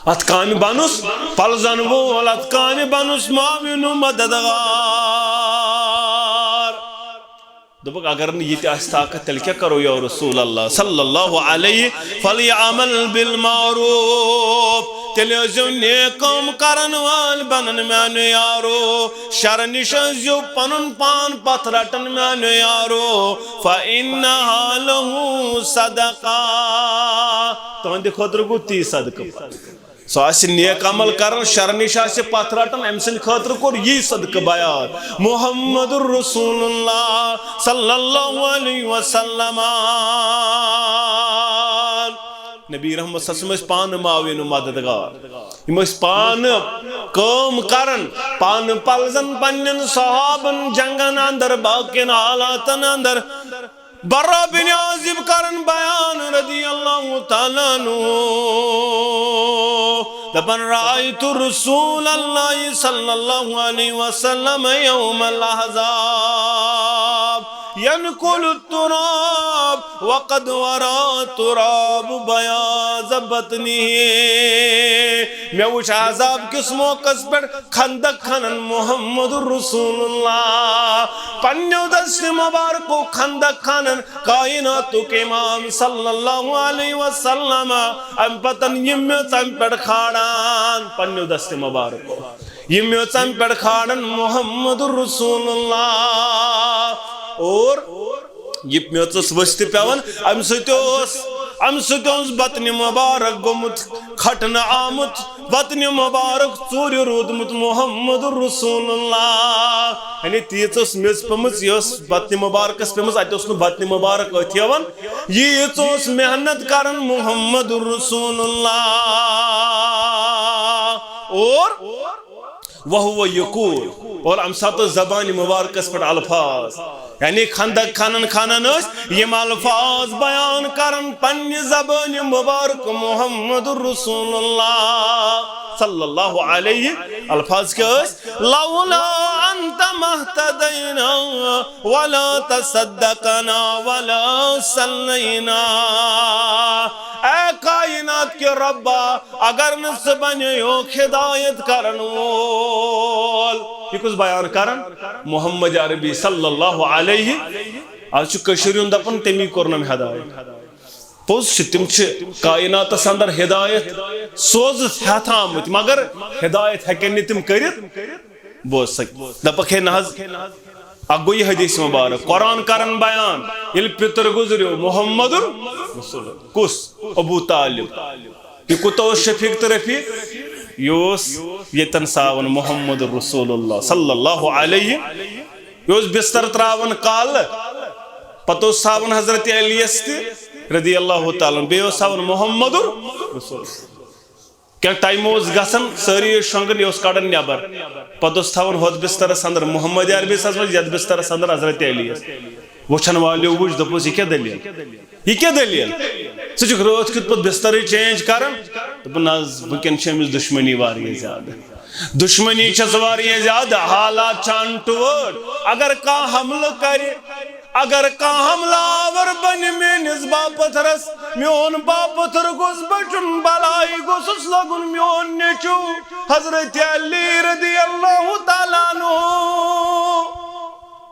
ات کام بنس پلزن وول ات کام بنس معاون مددگار دبک اگر یہ آس طاقت تیل کیا کرو یا رسول اللہ صلی اللہ علیہ فلیعمل بالمعروف تیل ازیو نیکم کرن وال بنن میں یارو شر نشزیو پنن پان پت رٹن میں یارو فإنہا لہو صدقہ تو اندی خود رگو تی صدقہ سو آس نیک عمل کرن شرنش آس پتھ رٹن ام سند خاطر کور یہ صدقہ بیان محمد الرسول اللہ صلی اللہ علیہ وسلم نبی رحمت صلی اللہ علیہ وسلم پان معاون و مددگار یم پان کام کرن پان پلزن پنن صحابن جنگن اندر باقین حالاتن اندر برا بن عازب کرن بیان رضی اللہ تعالیٰ عنہ دپن رأیت رسول اللہ صلی اللہ علیہ وسلم یوم الاحزاب ينقل التراب وقد ورا تراب بیاض بطنه میں وچھ عذاب کس موقع پر خندق کھنن محمد الرسول اللہ پنیو دست مبارک کو خندق کھنن کائناتو کے امام صلی اللہ علیہ وسلم ام پتن یمیت ام پر کھاڑان پنیو دست مبارک کو یمیت ام پر کھاڑن محمد الرسول اللہ اور یہ میوچس وسط پیون ام ستوس بطن مبارک گمت کھٹن آمت بطن مبارک ژور رودمت محمد الرسول اللہ یعنی تیچس میز پمز یس بطن مبارکس پمز اتوس نو بطن مبارک اتیون یہ ژوس محنت کرن محمد الرسول اللہ اور وہو یقول اور امسات زبان مبارکس پر الفاظ یعنی خندق کھانن یم الفاظ بیان کرن پنی زبان مبارک محمد الرسول اللہ صلی اللہ علیہ الفاظ کے لولا انت مہتدینا ولا تصدقنا ولا صلینا اے کائنات کے ربا اگر نس بنیو ہدایت کرن وول یہ کس بیان کرن محمد عربی صلی اللہ علیہ آج کشریون دپن تمی کرنم ہدایت پوز تم کائنات اندر ہدایت سوز ہاتھ مگر ہدایت ہکن تم کرت بوز سک دپک ہے نحض اگو یہ حدیث مبارک قرآن کرن بیان یل پتر گزریو محمد رسول کس ابو طالب یہ کتو شفیق تو رفیق یوس یتن ساون محمد رسول اللہ صلی اللہ علیہ یوس بستر تراون کال پتو ساون حضرت علیس رضی اللہ تعالیٰ بیو ساون محمد رسول کیا ٹائم اوس گسن ساری شنگن یوس کڑن نیبر پتوس تھاون ہود بستر اندر محمد عربی سازمج ید بستر اندر حضرت علیس وچھن والیو وچھ دپوس یہ کیا دلیل سچک روز کت پت بستر چینج کرن دپن ناز وکن چھ دشمنی واریہ زیادہ دشمنی چھس واریہ زیادہ حالات چانٹوڑ اگر کا حمل کرے اگر کا حملہ آور بن میانس باپتھرس میون باپتھر گوس بچن بلائی گوسس لگن میون نیچو حضرت علی رضی اللہ تعالیٰ عنہ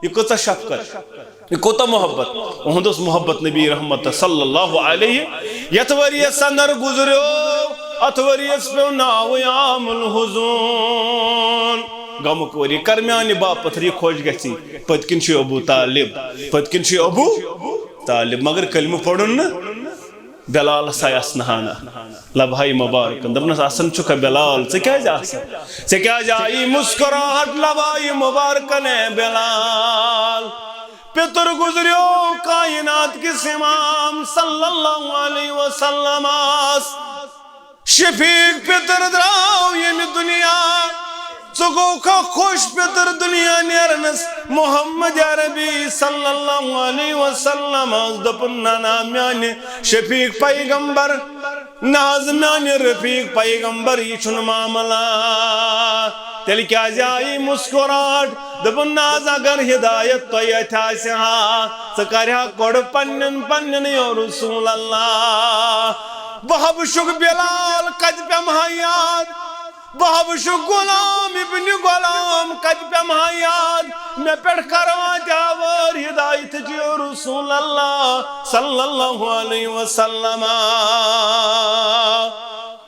یہ کتا شفقت یہ کتا محبت اہندس محبت نبی رحمت صلی اللہ علیہ یتوریس اندر گزریو اتوریس پہ ناو یام الحزون غمک وری کرمیانی باپتھری خوش گسی پتکن چھ ابو طالب مگر کلمہ پڑھن بلال سایس نہانا لبھائی مبارک دبنس آسن چکا بلال سے کیا جائی مسکراہٹ لبھائی مبارک نے بلال پتر گزریو کائنات کس امام صلی اللہ علیہ وسلم شفیق پتر دراو یہ دنیا سگو کا خوش پتر دنیا نیرنس محمد عربی صلی اللہ علیہ وسلم دپن نانا میانی شفیق پیغمبر ناز میانی رفیق پیغمبر یہ چھن معاملہ تیل کیا جائی مسکراٹ دپن ناز اگر ہدایت تو یہ تھا سہا سکریا کوڑ پنن یا رسول اللہ بہب شک بلال قد پہ محیاد بہب شک غلام ابن غلام قد پہ محیاد میں پیڑ کروا جاور ہدایت جی رسول اللہ صلی اللہ علیہ وسلم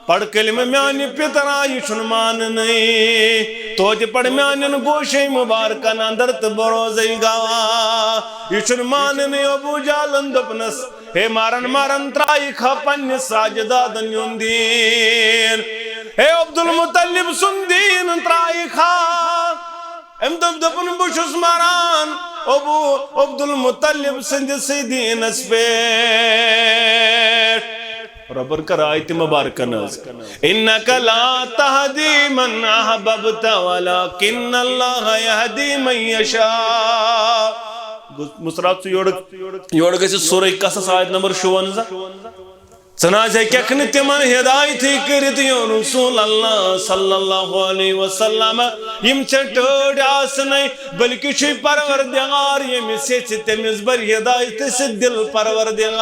پڑھ کلمہ میانی پترا یہ چھن ماننی تو جی پڑھ میانن گوشی مبارکن اندر تبروزی گوا یہ چھن ماننی ابو جالن دپنس ہے مارن ترائی کھا پنی ساجدہ دنیون دین اے عبدالمطلب سن دین ترائی خا ام دپن بشس مران ابو عبدالمطلب سند سی دین اس پیٹ ربر کر آیت مبارکہ ناز انکا لا تہدی من احببت ولکن اللہ یہدی من یشاء مسرات سے یوڑ گئی سورہ قصص آیت نمبر 56 چناز ہے کیکن تمن ہدایت کرت یا رسول اللہ صلی اللہ علیہ وسلم یم چٹوڑ آسنے بلکہ چھوئی پروردگار یم سے تمیز بر ہدایت سے دل پروردگار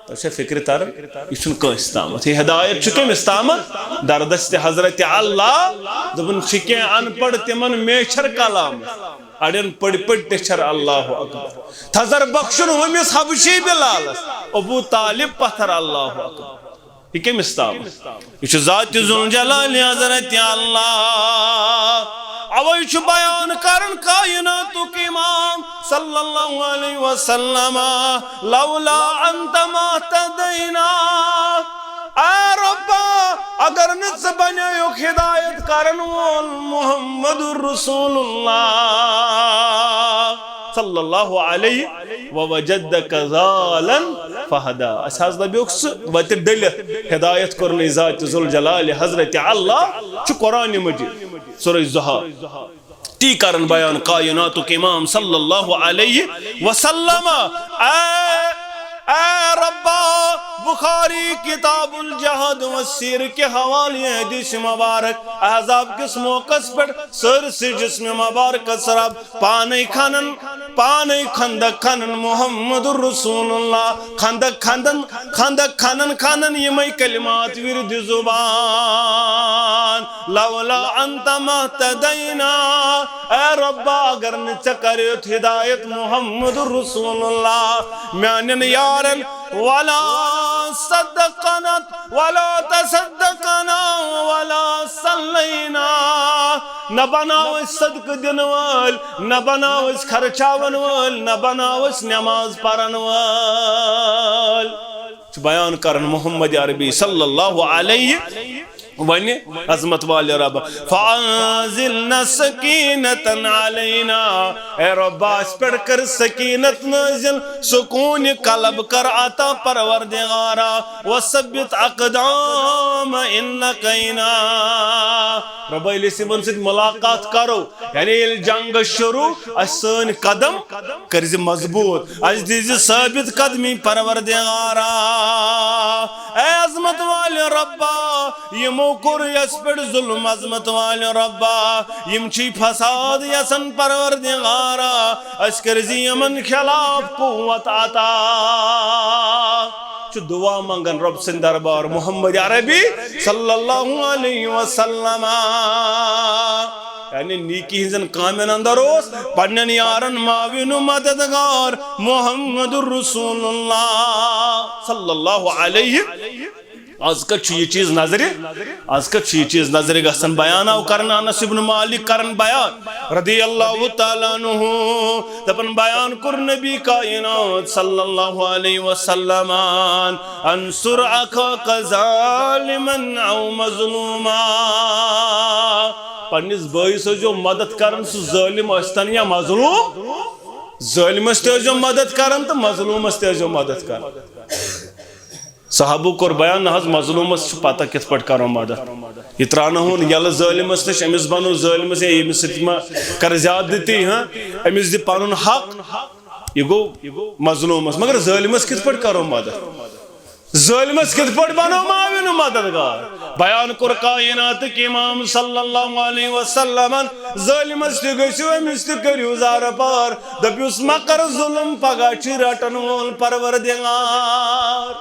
تو فکر تر یہ چھن کو استامت یہ ہدایت چکم استامت در دست حضرت اللہ دبن چکے ان پڑھ تمن میچر کلام اڑین پڑ پڑ تچر اللہ اکبر تھزر بخشن ہمس حبشی بلال ابو طالب پتھر اللہ اکبر یہ کم استامت یہ ذات ذوالجلال حضرت اللہ اوہ چھ بیان کرن کائناتک امام صلی اللہ علیہ وسلم لولا انت مہتدینا اے ربا اگر نس بنیوک ہدایت کرن وول محمد الرسول اللہ صلی اللہ علیہ ووجدک ذالا فہدا اس حضر بیوکس وات دلت ہدایت کرن ذات ذوالجلال حضرت اللہ چھ قرآن مجید سورہ زہار تی کرن بیان کائناتک امام صلی اللہ علیہ وسلم اے ربا بخاری کتاب الجہاد والسیر کے حوالی حدیث مبارک احزاب کس موقع پر سر سے جسم مبارک سراب پانے خندق کھنن محمد الرسول اللہ خندق کھنن یمی کلمات ورد زبان لولا انت مہتدینا اے ربا اگر نچکریت ہدایت محمد الرسول اللہ میانن یارن ولا صدقنت ولا تصدقنا ولا صلینا نہ بناو اس صدق دن وال نہ بناو اس خرچاون وال نہ بناو اس نماز پرن وال بیان کرن محمد عربی صلی اللہ علیہ ونی عظمت والی رب فانزلنا سکینتا علینا اے رب اس پر کر سکینت نازل سکون قلب کر عطا پروردگارا وثبت اقدام انکینا رب علیہ السلام سے ملاقات کرو یعنی جنگ شروع اسن قدم کرز مضبوط از دیز ثابت قدمی پروردگارا اے عظمت والی ربا یمو کور یس پر ظلم عظمت والی ربا یم چی فساد یسن پروردگارا اس کرزی یمن خلاف قوت عطا چو دعا منگن رب سن دربار محمد عربی صلی اللہ علیہ وسلم یعنی نیکی ہزن کامن اندر اس پڑھنن یارن معاون و مددگار محمد الرسول اللہ صلی اللہ علیہ آج کا یہ چیز نظر گسن بیان آو کرنا انس بن مالک کرن بیان رضی اللہ تعالیٰ عنہ دپن بیان کر نبی کائنات صلی اللہ علیہ وسلم انصر اخاک ظالما او مظلوما پنیس بائی سے جو مدد کرن سو ظالم استن یا مظلوم ظالم استے جو مدد کرن تو مظلوم استے جو مدد کرن صحابو کور بیان نحض مظلوم اس پاتا کت پٹ کرو مدد یہ ترانا ہون یل ظالم اس نش امس بنو ظالم اس امس ستما کر زیادتی ہاں امس دی پانون حق یہ گو مظلوم اس مگر ظالم اس کت پٹ کرو مدد ظالم اس کت پٹ بنو معاون مددگار بیان کر کائنات کی امام صلی اللہ علیہ وسلم ظالم اس تی گیسو امس تی کریو زار پار دبیوس مکر ظلم پگا چی رٹن وول پروردگار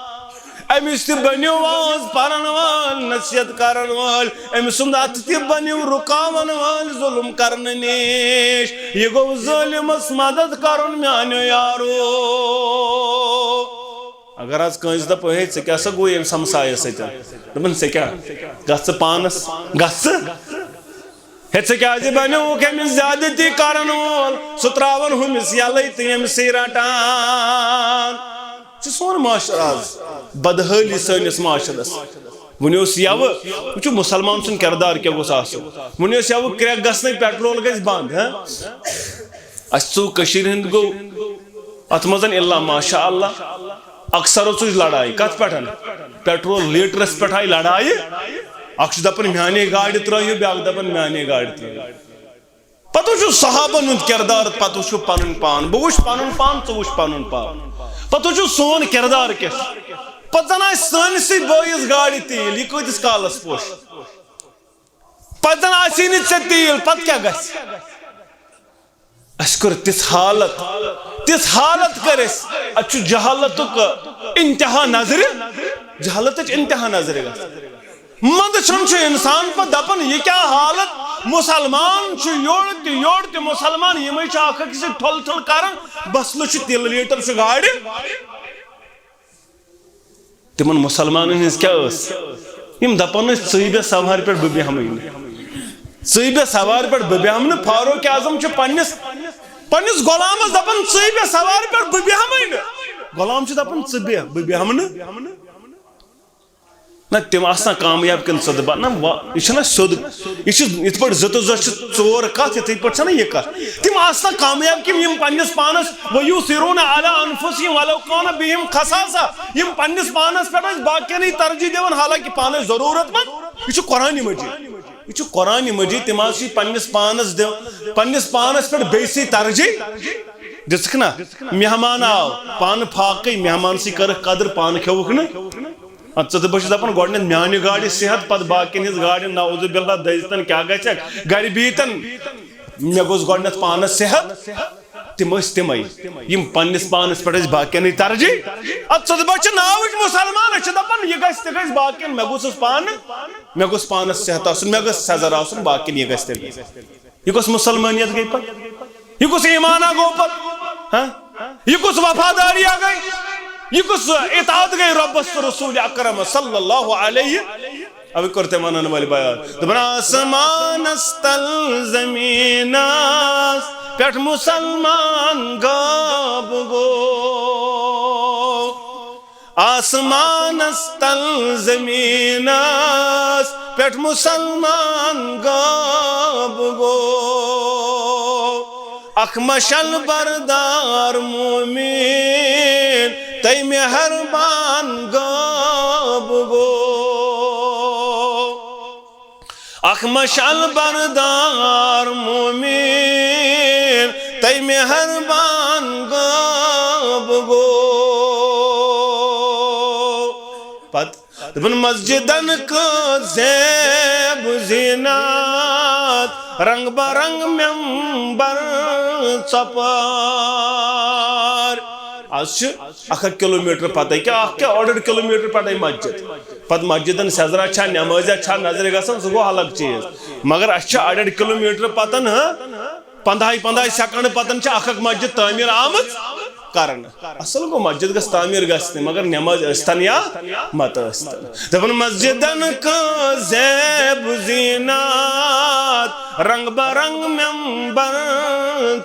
امس تی بنیو واز پرن وال نصیحت کرن وال امس سندات تی بنیو رکاون وال ظلم کرن نیش یہ گو ظالم اس مدد کرن میانو یارو اگر آج کنس دپ ہے سے کیا سا گوئی امس ہمسایہ سیتا دپن سے کیا گس پانس گس ہے سے کیا جی بنیو کہ امس زیادتی کرن وال ستراون ہمس یلی تی امسی رٹان سون معاشر آز بدحالی سنس معاشرس ونیوس یو وچو مسلمان سن کردار کیا گوس آسو ونیوس یو کریک گسنے پیٹرول گیس بند اسو کشیر ہند گو اتمزن اللہ ماشاء اللہ اکثر چوز لڑائی کت پٹھن پیٹرول لیٹرس پٹھ آئی لڑائی اکش دپن میانے گاڑی ترائیو بیاک دپن میانے گاڑی ترائیو پتہ چھو صحابن ہند کردار پتہ چھو پنن پان بہ وچھ پنن پان ژٕ وچھ پنن پان پتہ چھو سون کردار کس پتہ زن آسہِ سٲنسٕے بٲیِس گاڑِ تیٖل یہِ کۭتِس کالس پوش پتہ زن آسی نہٕ ژےٚ تیٖل پتہٕ کیٛاہ گژھِ اسہِ کٔر تِژھ حالت کٔر اسہِ اتہِ چھُ جہالتُک انتہا نظرِ جہالتٕچ انتہا نظرِ گژھان مندچھن چھُ انسان پتہٕ دپان یہِ کیٛاہ حالت مسلمان چھُ یورٕ تہِ مسلمان یِمے چھِ اکھ أکِس سۭتۍ ٹھۄل ٹھۄل کران بسلہٕ چھُ تِلہٕ لیٖٹر چھُ گاڑِ تمن مسلمان ہنز کیا ٲس یم دپان ٲسۍ ژٕے بیٚہہ سوارِ پٮ۪ٹھ بہٕ بیٚہمٕے نہٕ ژٕے بیٚہہ سوارِ پٮ۪ٹھ بہٕ بیٚہمہٕ نہٕ فاروق اعظم چھُ پننِس غلامس دپان ژٕے بیٚہہ سوارِ پٮ۪ٹھ بہٕ بیٚہمٕے نہٕ غلام چھُ دپان ژٕ بیٚہہ بہٕ بیٚہمہٕ نہٕ نہ تم آسنا کامیاب کن صدبہ نہ یہ چھنا سود یہ ات پٹ زت زت ژور کت یتھے پٹ چھنا یہ کت تم آسنا کامیاب کم یم پنس پانس ویوسرون علی انفسہم ولو کان بہم خصاصہ یم پنس پانس پٹ باقین ترجیح دیون حالانکہ پانس ضرورت مند یہ قرآن مجید تم آس پنس پانس پٹ بیسی ترجیح دسک نا مہمان آو پان پھاقی مہمان سی کر قدر پان کھوک نا ژٕ بہٕ چھُس دپان گۄڈٕنیتھ میانہِ گاڑِ صحت پتہٕ باقین ہٕنٛز گاڑِ نعوذ باللہ دٔزتن کیٛاہ گژھٮ۪کھ گرِ بِہتن مےٚ گوٚژھ گۄڈٕنیتھ پانس صحت تم ٲسۍ تمے یم پننس پانس پٮ۪ٹھ ٲسۍ باقین ترجیح ادٕ ژٕ بہٕ چھِ ناوٕچ مسلمان أسۍ چھِ دپان یہِ گژھِ تہِ گژھِ باقین مےٚ گوٚژھُس پانس صحت آسُن مےٚ گژھِ سزر آسُن باقین یہِ گژھِ تہِ گژھِ یہِ کۄس مسلمانیت گٔے پتہٕ یہِ کُس ایمانا گوٚو پتہٕ یہِ کُس وفاداریا گٔے یہ کس اطاعت گئی ربس رسول اکرم صلی اللہ علیہ ابھی کرتے مانن والی بیان دبن آسمان استل زمین پیٹھ مسلمان گاب گو آسمان استل زمین پیٹھ مسلمان گاب گو اخ مشل بردار مومن تی مہربان گاب گو اخ مشل بردار مومن تی مہربان گاب گو پت دبن مسجدن کو زیب زینات رنگ برنگ ممبر ژپار آج اکھ کلومیٹر پتہ کیا اوڑ کلومیٹر پتہ مسجد پتہ مسجدن سزرا چھا نمازیا چھا نظر گژھان سہ گو الگ چیز مگر اس اڑ کلومیٹر پتن 15 سیکنڈ پتن اکھ مسجد تعمیر آمت کرن اصل گو مسجد گس تعمیر گژھنہِ مگر نماز ٲستن یا مت ٲستن دپن مسجدن کو زیب زینات رنگ برنگ ممبر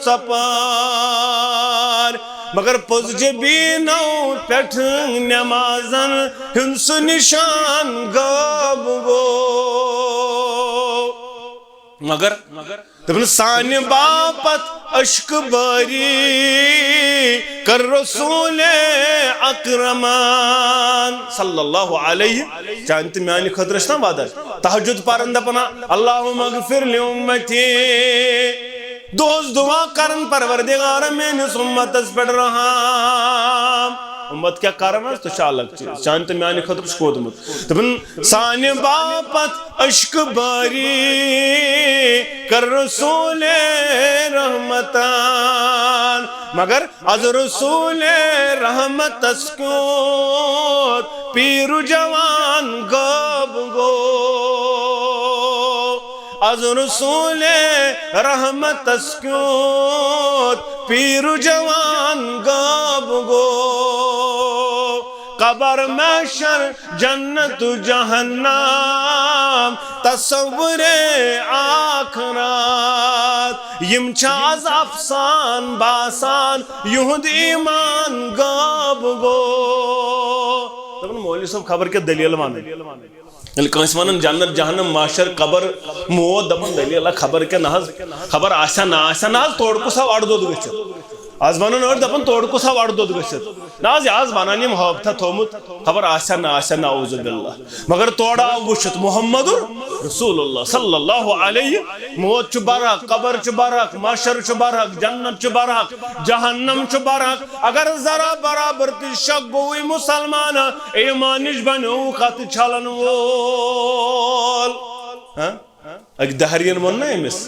ژپار مگر پوز جبینو پیٹھ نمازن ہنس نشان غاب گو مگر دپن سان باپت اشک باری کر رسول اکرمان صلی اللہ علیہ چاہتے میانی خطرشنا وعدہ تحجد پارن دپنا اللہم اغفر لی امتی دوز دعا کرن پروردگار میانس امتس پڑ رہا امت کیا کارن ہے تو شالک چیز چانتے میانی خطر شکودمت دپن سان باپت اشک باری کر رسول رحمتان مگر از رسول رحمت اسکوت پیر جوان غاب گو از رسول رحمت اسکوت پیر جوان غاب گو قبر محشر جنت جہنم تصور آخرات یم چاز افسان باسان یہود ایمان غاب گو دپن مولوی صاحب خبر کیا دلیل ون کنس ون جنت جہنم معاشر قبر موت دپان دلیل خبر کیا نہ خبر آسیا نہ آسیا نہ توڑ کس آو اڑ دود گھت آز ونان أڑ دپان توڑ کس آو اڑ دود گھت نہ آز ونان یم حٲبتھا تھومت خبر آسیا نہ آسیا نعوذ باللہ مگر توڑ آو وچھت محمد رسول اللہ صلی اللہ علیہ موت چھ برحق قبر چھ برحق معاشر چھ برحق جنت چھ برحق جہنم چھ برحق اگر ذرا برابر تی شک گوئی مسلمان ایمانش بنو خط چھلن وول اک دہرین ون نا امس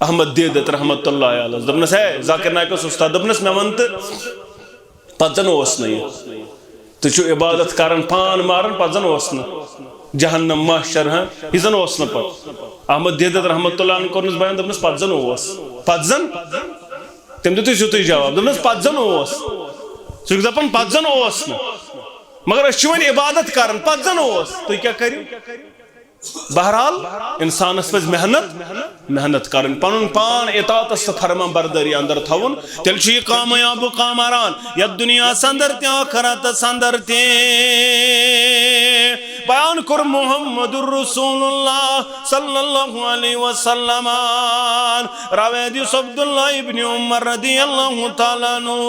احمد دیدت رحمت اللہ علیہ دپنس ہے ذاکر نائکس استاد دپنس میں ون تو پتہ زن اوس نہ یہ تو چھو عبادت کرن پان مارن پتہ زن اوس نہ جہنم محشر ہاں یہ زن اوس نہ پتہ احمد دیدت رحمت اللہ عنہ کرنس بیان دپنس پتہ زن اوس پتہ زن تم دیتو یوتُے جواب دپنس پتہ زن اوس سُہ چھُ دپان پتہ زن اوس نہ مگر أسۍ چھِ وۄنۍ عبادت کرن پتہ زن اوس تُہۍ کیٛاہ کٔرِو بہرحال انسانس پز محنت کرن پنن پان اطاعت فرما برداری اندر تھون تیل چھ یہ کامیاب کامران یا دنیا سندر تے آخرت سندر تے بیان کر محمد الرسول اللہ صلی اللہ علیہ وسلم روایت عبداللہ ابن عمر رضی اللہ تعالیٰ عنہ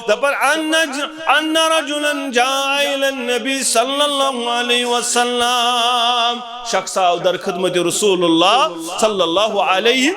دپر ان رجلا جاء الى النبی صلی اللہ علیہ وسلم شخص آو در خدمت رسول اللہ صلی اللہ علیہ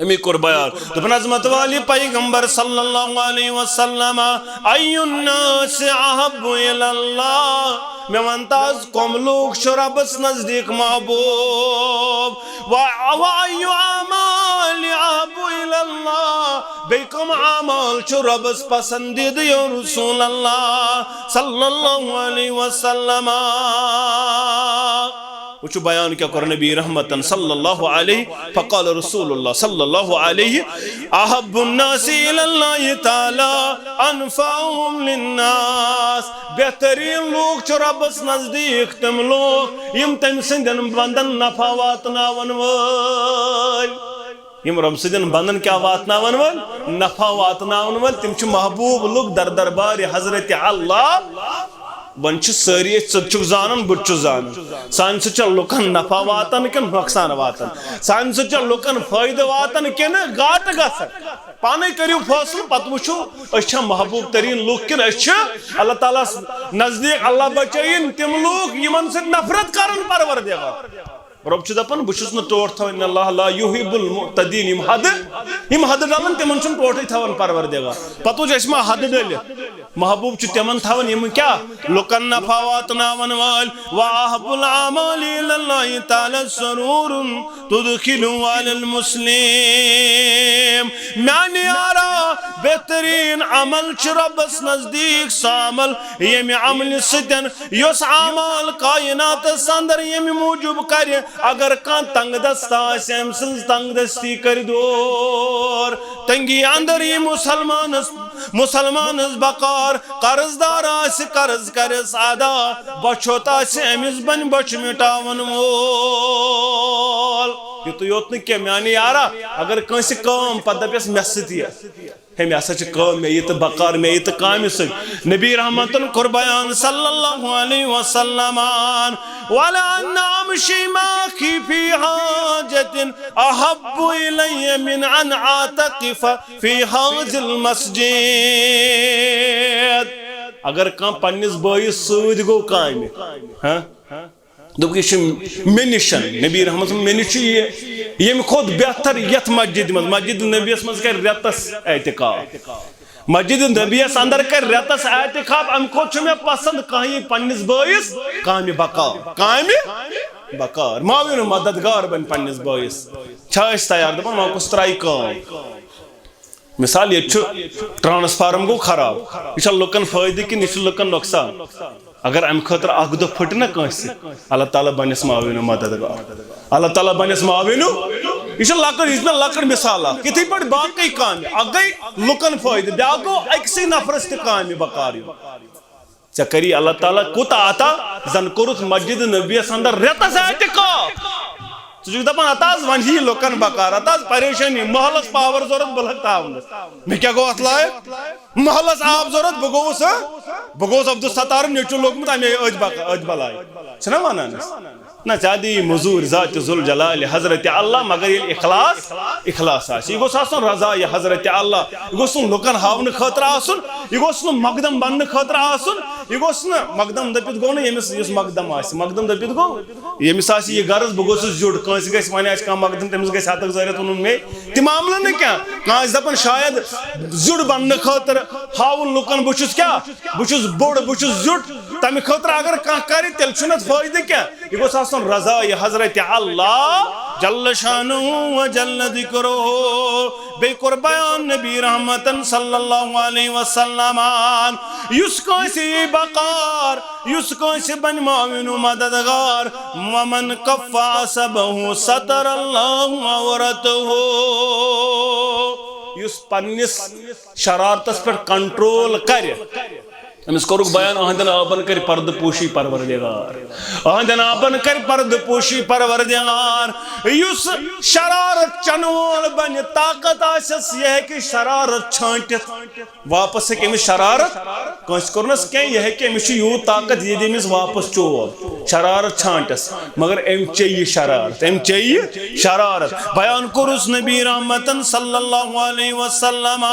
امی کر بیان دپن عظمت والی پیغمبر صلی اللہ علیہ وسلم ای الناس احب الاللہ میں ونتاز کم لوگ شربس نزدیک محبوب و ای اعمال احب الاللہ بیکم اعمال شربس پسندید یا رسول اللہ صلی اللہ علیہ وسلم وچو بیان کیا کر نبی رحمتن صلی اللہ علیہ فقال رسول اللہ صلی اللہ علیہ احب الناس الاللہ تعالی انفعهم للناس بہترین لوگ چھ ربس نزدیک تم لوگ یم تم سندن بندن نفع واتناون وال یم رب سندن بندن کیا واتناون وال نفع واتناون وال تم چھ محبوب لوگ در دربار حضرت اللہ ون ساری ثک زانن بت زانن سان سچ لکن نفع واتن کن نقصان واتن سان سچ لکن فائدہ واتن کن گاٹ گھن پانے کریو فیصلہ پتہ وچھو اچھا محبوب ترین لوگ کن اچھا اللہ تعالیٰ نزدیک اللہ بچائین تم لوگ یمن سے نفرت کرن پروردگار رب چھ دپان بچھس نہ ٹوٹ تھو ان اللہ لا یحب المعتدین یم حد ڈالن تمن چھن ٹوٹے تھون پروردگار پتہ چھ اسما حد ڈل محبوب چھ تمن تھون یم کیا لکن نفع واتناون وال واحب الاعمال الى الله تعالی سرور تدخل على المسلم معنی آرا بہترین عمل چھ ربس نزدیک سامل یم عمل ستن یس عمل کائنات سندر یم موجب کر اگر کان تنگ دست آس ام سنز تنگ دستی کر دور تنگی اندر یہ مسلمان بقار قرضدار آس قرض کرس ادا بچوت آس امس بن بچ مٹاون مول یہ تو یوت نہ میانی یارا اگر کنس کام پتہ دپس مے ستی ہے میں اسا چھ کام میں یہ تو بقار میں یہ تو کام ست نبی رحمتن کر بیان صلی اللہ علیہ وسلم ولا ان امشي معك في حاجة احب الي من ان اعتكف في هذا المسجد اگر کان پنس بٲیِس سۭتۍ گوٚو کامہِ دوٚپُکھ یہِ چھُ مےٚ نِشن نبی رحمت مےٚ نِش چھُ ییٚمہِ کھۄتہٕ بہتر یتھ مسجد منٛز مسجد نبیس منٛز کرِ رٮ۪تس اعتکاف مسجد نبیس اندر کر رٮ۪تس اعتکاف امہِ کھۄتہٕ چھُ مےٚ پسنٛد کانٛہہ پننس بٲیِس کامہِ بکار معاوِن مددگار بن پننس بٲیِس چھا أسۍ تیار دپان وۄنۍ کُس ترٛایہِ کٲم مثال یہ ٹرانسفارم گو خراب یہ لکن فائدہ کن یہ لکن نقصان اگر ام خاطر اخ دہ پھٹ نا کنس اللہ تعالیٰ بنس معاون مددگار اللہ تعالیٰ بنس معاون یہ لکٹ مثال یتھے پہ باقی کام اک گئی لکن فائدہ بیا گو اکسی نفرس تہ کام بکار ژے کری اللہ تعالیٰ کوتا عطا زن کورت مسجد نبیس اندر رٮ۪تس اعتکاف ژٕ دپان اتاز ون ہی لُکن بکار اتاز پریشانی محلس پاور ضرورت بہٕ لگہٕ تاونس مےٚ کیٛاہ گوٚو اتھ لایق محلس آب ضرورت بہٕ گوٚوُس عبدالستار نیٚچوٗ لوگمُت امی أتھۍ بلاے چھِنا ونان نہ ژےٚ مزوٗرۍ ذاتِ ذوالجلالِ حضرت اللہ مگر ییٚلہِ اخلاص آسہِ یہِ گوٚژھ آسُن رضا یہِ حضرت اللہ یہِ گوٚژھ نہٕ لُکن ہاونہٕ خٲطرٕ آسُن یہِ گوٚژھ نہٕ مقدم بننہٕ خٲطرٕ آسُن یہِ گوٚژھ نہٕ مقدم دٔپِتھ گوٚو نہٕ ییٚمِس یُس مقدم آسہِ مقدم دٔپِتھ گوٚو ییٚمِس آسہِ یہِ غرض بہٕ گوٚژھُس زیُٹھ کٲنٛسہِ گژھِ وۄنۍ آسہِ کانٛہہ مقدم تٔمِس گژھِ ہتک زٲرِتھ ووٚنُن مے تہِ معاملہٕ نہٕ کینٛہہ کانٛہہ آسہِ دپان شاید زیُٹھ بننہٕ خٲطرٕ ہاوُن لُکن بہٕ چھُس کیٛاہ بہٕ چھُس بوٚڑ بہٕ چھُس زیُٹھ تمہِ خٲطرٕ اگر کانٛہہ کرِ تیٚلہِ چھُنہٕ اتھ فٲیدٕ کینٛہہ یہِ گوٚژھ آسُن رضا یہِ حضرت اللہ جل شانہ و جل ذکرہ بیٚیہِ کوٚر بیان نبی رحمتن صلی اللہ علیہ وسلم یُس کٲنٛسہِ یی بقار یُس کٲنٛسہِ بنہِ معاوِن و مددگار ومن کف عصبہ ستر اللہ عورتہ یُس پننِس شرارتس پٮ۪ٹھ کنٹرول کرِ أمس کوٚرُکھ بیان أہنٛدٮ۪ن آبن کر پردٕ پوشی پروردگار أہنٛدٮ۪ن آبن کر پردٕ پوشی پروردگار یُس شرارت چنہٕ وول بنہِ طاقت آسٮ۪س یہِ ہیٚکہِ شرارت چھٲنٹِتھ واپس ہیٚکہِ أمِس شرارت کٲنٛسہِ کوٚرنس کینٛہہ یہِ ہیٚکہِ أمِس چھُ یوٗت طاقت یہِ دِ أمِس واپس چوب شرارت چھانٹس مگر أمۍ چیٚیہِ شرارت أمۍ چیٚیہِ شرارت بیان کوٚرُس نبی رحمتن صلی اللہ علیہ وسلم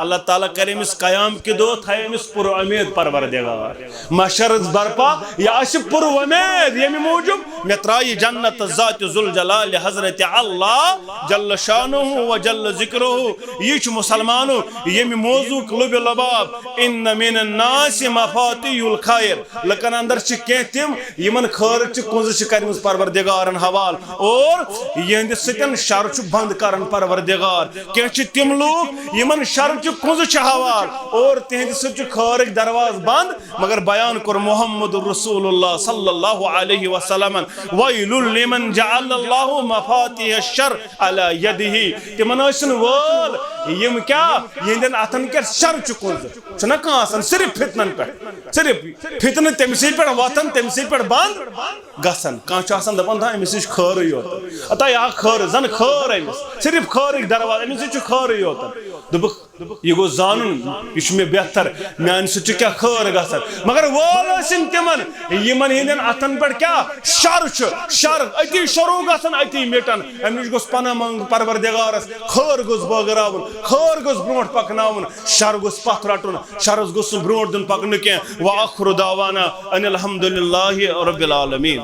اللہ تعالیٰ کرِ أمِس قیام کہِ دۄہ تھایہِ أمِس پُر اُمید پروردگار محشرس برپا یہِ آسہِ پُر اُمید ییٚمہِ موٗجوٗب مےٚ ترٛایہِ جنت ذاتِ ذوالجلالِ حضرت اللہ جل شانہ و جل ذکرہ یہِ چھُ مُسلمانو ییٚمہِ موضوٗعُک لُبہِ لباب اِنَّ مِنَ النَّاسِ مَفَاتِحُ الْخَيْرِ لُکن اندر چھِ کینٛہہ تِم یِمن خٲرٕچہِ کُنزٕ چھِ کَرِمٕژ پروردگارن حوالہٕ اور یِہنٛدِ سۭتۍ شر چھُ بنٛد کران پروردگار کینٛہہ چھِ تِم لوٗکھ یِمن شرچہِ کُنزٕ چھِ حوال اور تِہنٛدِ سۭتۍ چھُ خٲرٕکۍ درواز بنٛد مگر بیان کوٚر محمد رسول اللہ صلی اللہ علیہ وسلم وَيْلٌ لِمَنْ جَعَلَ اللَّهُ مَفَاتِحَ الشَّرِّ عَلَى يَدِهِ تِمن ٲسِن وٲل یِم کیٛاہ یِہنٛدٮ۪ن اتھن کیٛاہ شرچہِ کُنزٕ چھُنہ کانٛہہ آسان صرف فتنن پٮ۪ٹھ صرف فتنہٕ تٔمسٕے پٮ۪ٹھ وۄتھان تٔمسٕے پٮ۪ٹھ بنٛد گژھان کانٛہہ چھُ آسان دپان أمِس چھُ خٲرٕے یوت اتا یا خٲر زن خٲر أمِس صرف خٲرٕکۍ درواز أمِس چھُ خٲرٕے یوت دوٚپُکھ یہِ گوٚژھ زانُن یہِ چھُ مےٚ بہتر میانہِ سۭتۍ چھُ کیٛاہ خٲر گژھان مگر وول ٲسِن تِمن یِمن ہٕنٛدٮ۪ن اتھن پٮ۪ٹھ کیٛاہ شر چھُ شر أتی شروع گژھان أتی مِٹان امہِ نِش گوٚژھ پناہ منٛگُن پروردگارس خٲر گوٚژھ بٲگراوُن خٲر گوٚژھ برونٛٹھ پکناوُن شر گوٚژھ پتھ رٹُن شرس گوٚژھ نہٕ برونٛٹھ دیُن پکنہٕ کینٛہہ وآخر دعوانا ان الحمدُ للہ رب العالمین